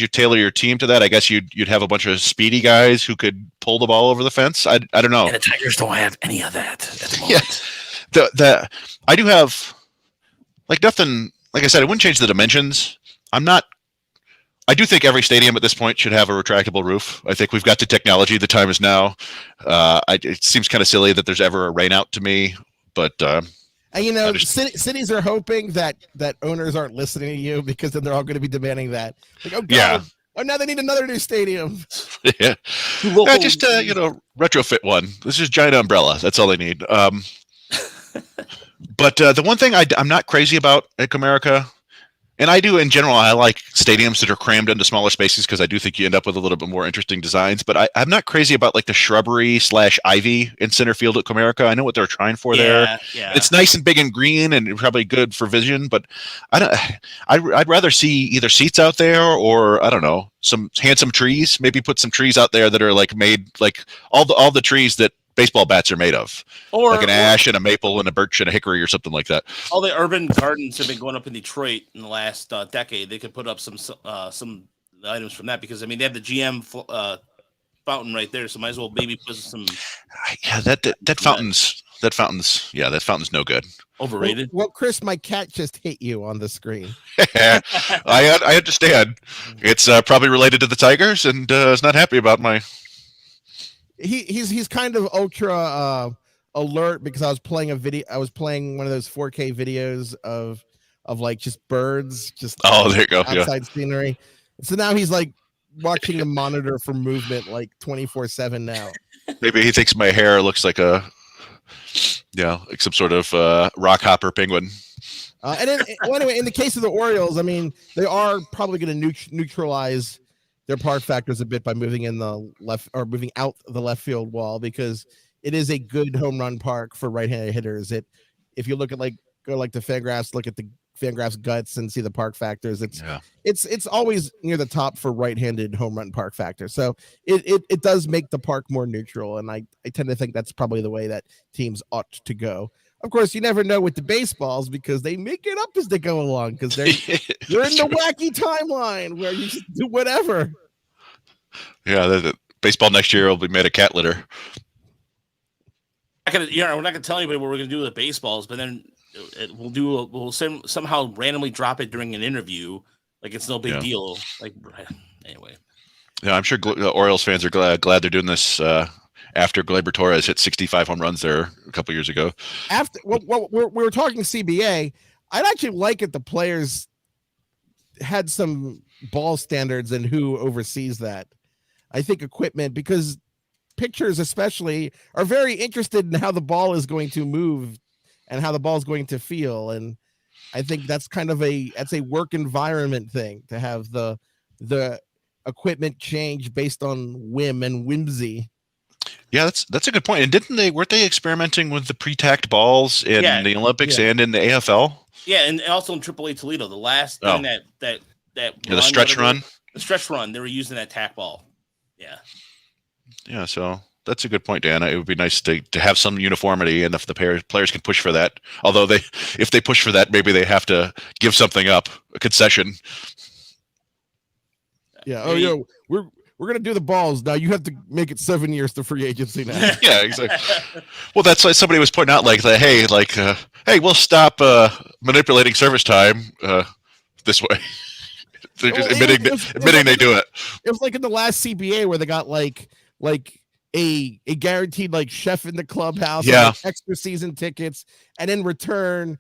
C: tailor your team to that? I guess you'd have a bunch of speedy guys who could pull the ball over the fence. I don't know.
A: And the Tigers don't have any of that at the moment.
C: Yeah. I do have like nothing. Like I said, it wouldn't change the dimensions. I do think every stadium at this point should have a retractable roof. I think we've got the technology. The time is now. It seems kind of silly that there's ever a rain out to me, but.
B: And cities are hoping that owners aren't listening to you, because then they're all going to be demanding that. Like, oh God,
C: yeah.
B: Oh, now they need another new stadium.
C: Yeah, just retrofit one. This is giant umbrella. That's all they need. But the one thing I'm not crazy about at Comerica, and I do in general, I like stadiums that are crammed into smaller spaces because I do think you end up with a little bit more interesting designs. But I'm not crazy about like the shrubbery / ivy in center field at Comerica. I know what they're trying for there.
A: Yeah.
C: It's nice and big and green and probably good for vision. But I'd rather see either seats out there or I don't know, some handsome trees. Maybe put some trees out there that are like made like all the trees that baseball bats are made of, or like an ash and a maple and a birch and a hickory or something like that.
A: All the urban gardens have been going up in Detroit in the last decade. They could put up some items from that, because I mean they have the GM fountain right there, so might as well maybe put some.
C: Yeah, that fountain's no good.
A: Overrated.
B: Well, Chris, my cat just hit you on the screen.
C: I understand. It's probably related to the Tigers, and is not happy about my.
B: He's kind of ultra alert because I was playing one of those 4K videos of like just birds, just
C: there you go,
B: outside scenery. So now he's like watching the monitor for movement like 24/7 now.
C: Maybe he thinks my hair looks like like some sort of rock hopper penguin.
B: Anyway, in the case of the Orioles, I mean, they are probably going to neutralize their park factors a bit by moving out the left field wall, because it is a good home run park for right-handed hitters. If you look at go to FanGraphs, look at the FanGraphs guts and see the park factors. It's always near the top for right-handed home run park factor. So it does make the park more neutral, and I tend to think that's probably the way that teams ought to go. Of course, you never know with the baseballs, because they make it up as they go along, because they're in the wacky timeline where you just do whatever.
C: Yeah, the baseball next year will be made of cat litter.
A: We're not gonna tell anybody what we're gonna do with the baseballs, but then we'll somehow randomly drop it during an interview, like it's no big deal. Like anyway. Yeah,
C: I'm sure Orioles fans are glad they're doing this. After Gleyber Torres hit 65 home runs there a couple years ago.
B: We were talking CBA. I'd actually like it the players had some ball standards and who oversees that. I think equipment, because pitchers especially are very interested in how the ball is going to move and how the ball is going to feel. And I think that's kind of a work environment thing, to have the equipment change based on whim and whimsy.
C: Yeah, that's a good point. And weren't they experimenting with the pre-tacked balls in the Olympics and in the AFL?
A: Yeah, and also in AAA Toledo, the last thing that
C: the stretch run.
A: The stretch run, they were using that tack ball. Yeah.
C: Yeah, so that's a good point, Dan. It would be nice to have some uniformity, and if the players can push for that. Although if they push for that, maybe they have to give something up, a concession.
B: Yeah. Oh, yeah. We're going to do the balls. Now you have to make it 7 years to free agency now.
C: Yeah, exactly. Well, that's like somebody was pointing out, hey, we'll stop manipulating service time this way. They're just admitting they do it.
B: It was like in the last CBA where they got like a guaranteed like chef in the clubhouse, and extra season tickets, and in return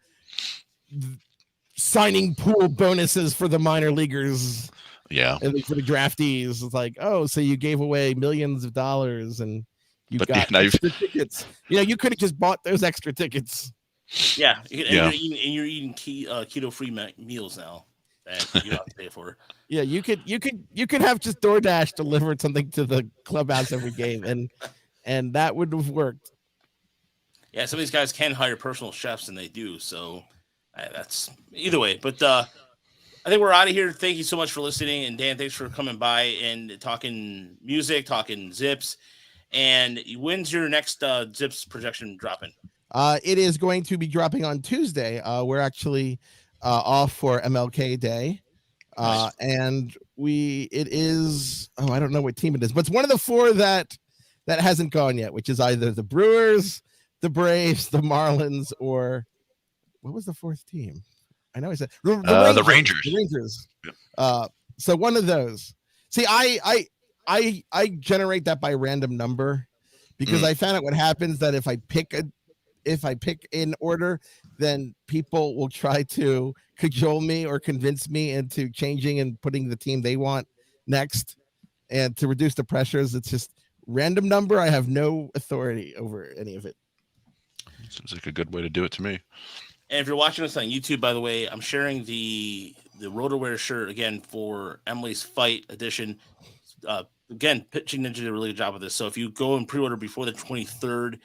B: signing pool bonuses for the minor leaguers.
C: Yeah,
B: and for the draftees, it's like, oh, so you gave away millions of dollars and you got extra tickets. You could have just bought those extra tickets.
A: Yeah, and you're eating keto-free meals now that you don't have to pay for.
B: Yeah, you could have just DoorDash delivered something to the clubhouse every game, and that would have worked.
A: Yeah, some of these guys can hire personal chefs, and they do. So that's either way, but. I think we're out of here. Thank you so much for listening. And Dan, thanks for coming by and talking music, talking ZiPS. And when's your next ZiPS projection dropping?
B: It is going to be dropping on Tuesday. We're actually off for MLK Day.
A: Nice.
B: And it is, I don't know what team it is, but it's one of the four that hasn't gone yet, which is either the Brewers, the Braves, the Marlins, or what was the fourth team? I know I said the
C: Rangers.
B: The Rangers.
C: Yep.
B: So one of those. See, I generate that by random number because I found out what happens that if I pick in order, then people will try to cajole me or convince me into changing and putting the team they want next. And to reduce the pressures, it's just random number. I have no authority over any of it.
C: Seems like a good way to do it to me.
A: And if you're watching us on YouTube, by the way, I'm sharing the RotoWare shirt again for Emily's Fight edition. Again, Pitching Ninja did a really good job with this. So if you go and pre-order before the 23rd,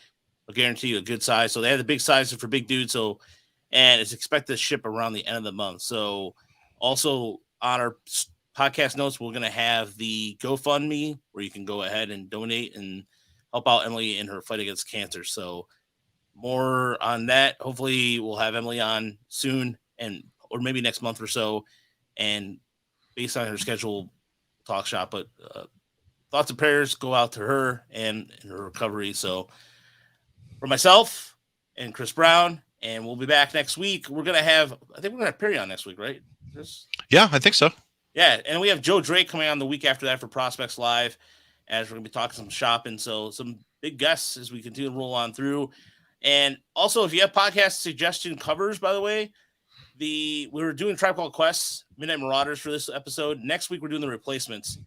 A: I'll guarantee you a good size. So they have the big sizes for big dudes. So, and it's expected to ship around the end of the month. So also on our podcast notes, we're going to have the GoFundMe where you can go ahead and donate and help out Emily in her fight against cancer. So more on that. Hopefully we'll have Emily on soon or maybe next month or so. And based on her schedule, talk shop, but thoughts and prayers go out to her and her recovery. So for myself and Chris Brown, and we'll be back next week. I think we're going to have Perry on next week, right?
C: Yeah, I think so.
A: Yeah. And we have Joe Drake coming on the week after that for Prospects Live, as we're going to be talking some shopping. So some big guests as we continue to roll on through. And also, if you have podcast suggestion covers, by the way, we were doing Tribe Called Quest, Midnight Marauders for this episode. Next week, we're doing the replacements.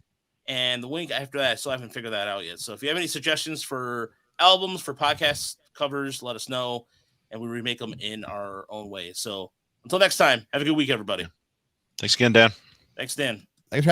A: And the week after that, I still haven't figured that out yet. So if you have any suggestions for albums, for podcast covers, let us know. And we remake them in our own way. So until next time, have a good week, everybody.
C: Thanks again, Dan.
A: Thanks, Dan.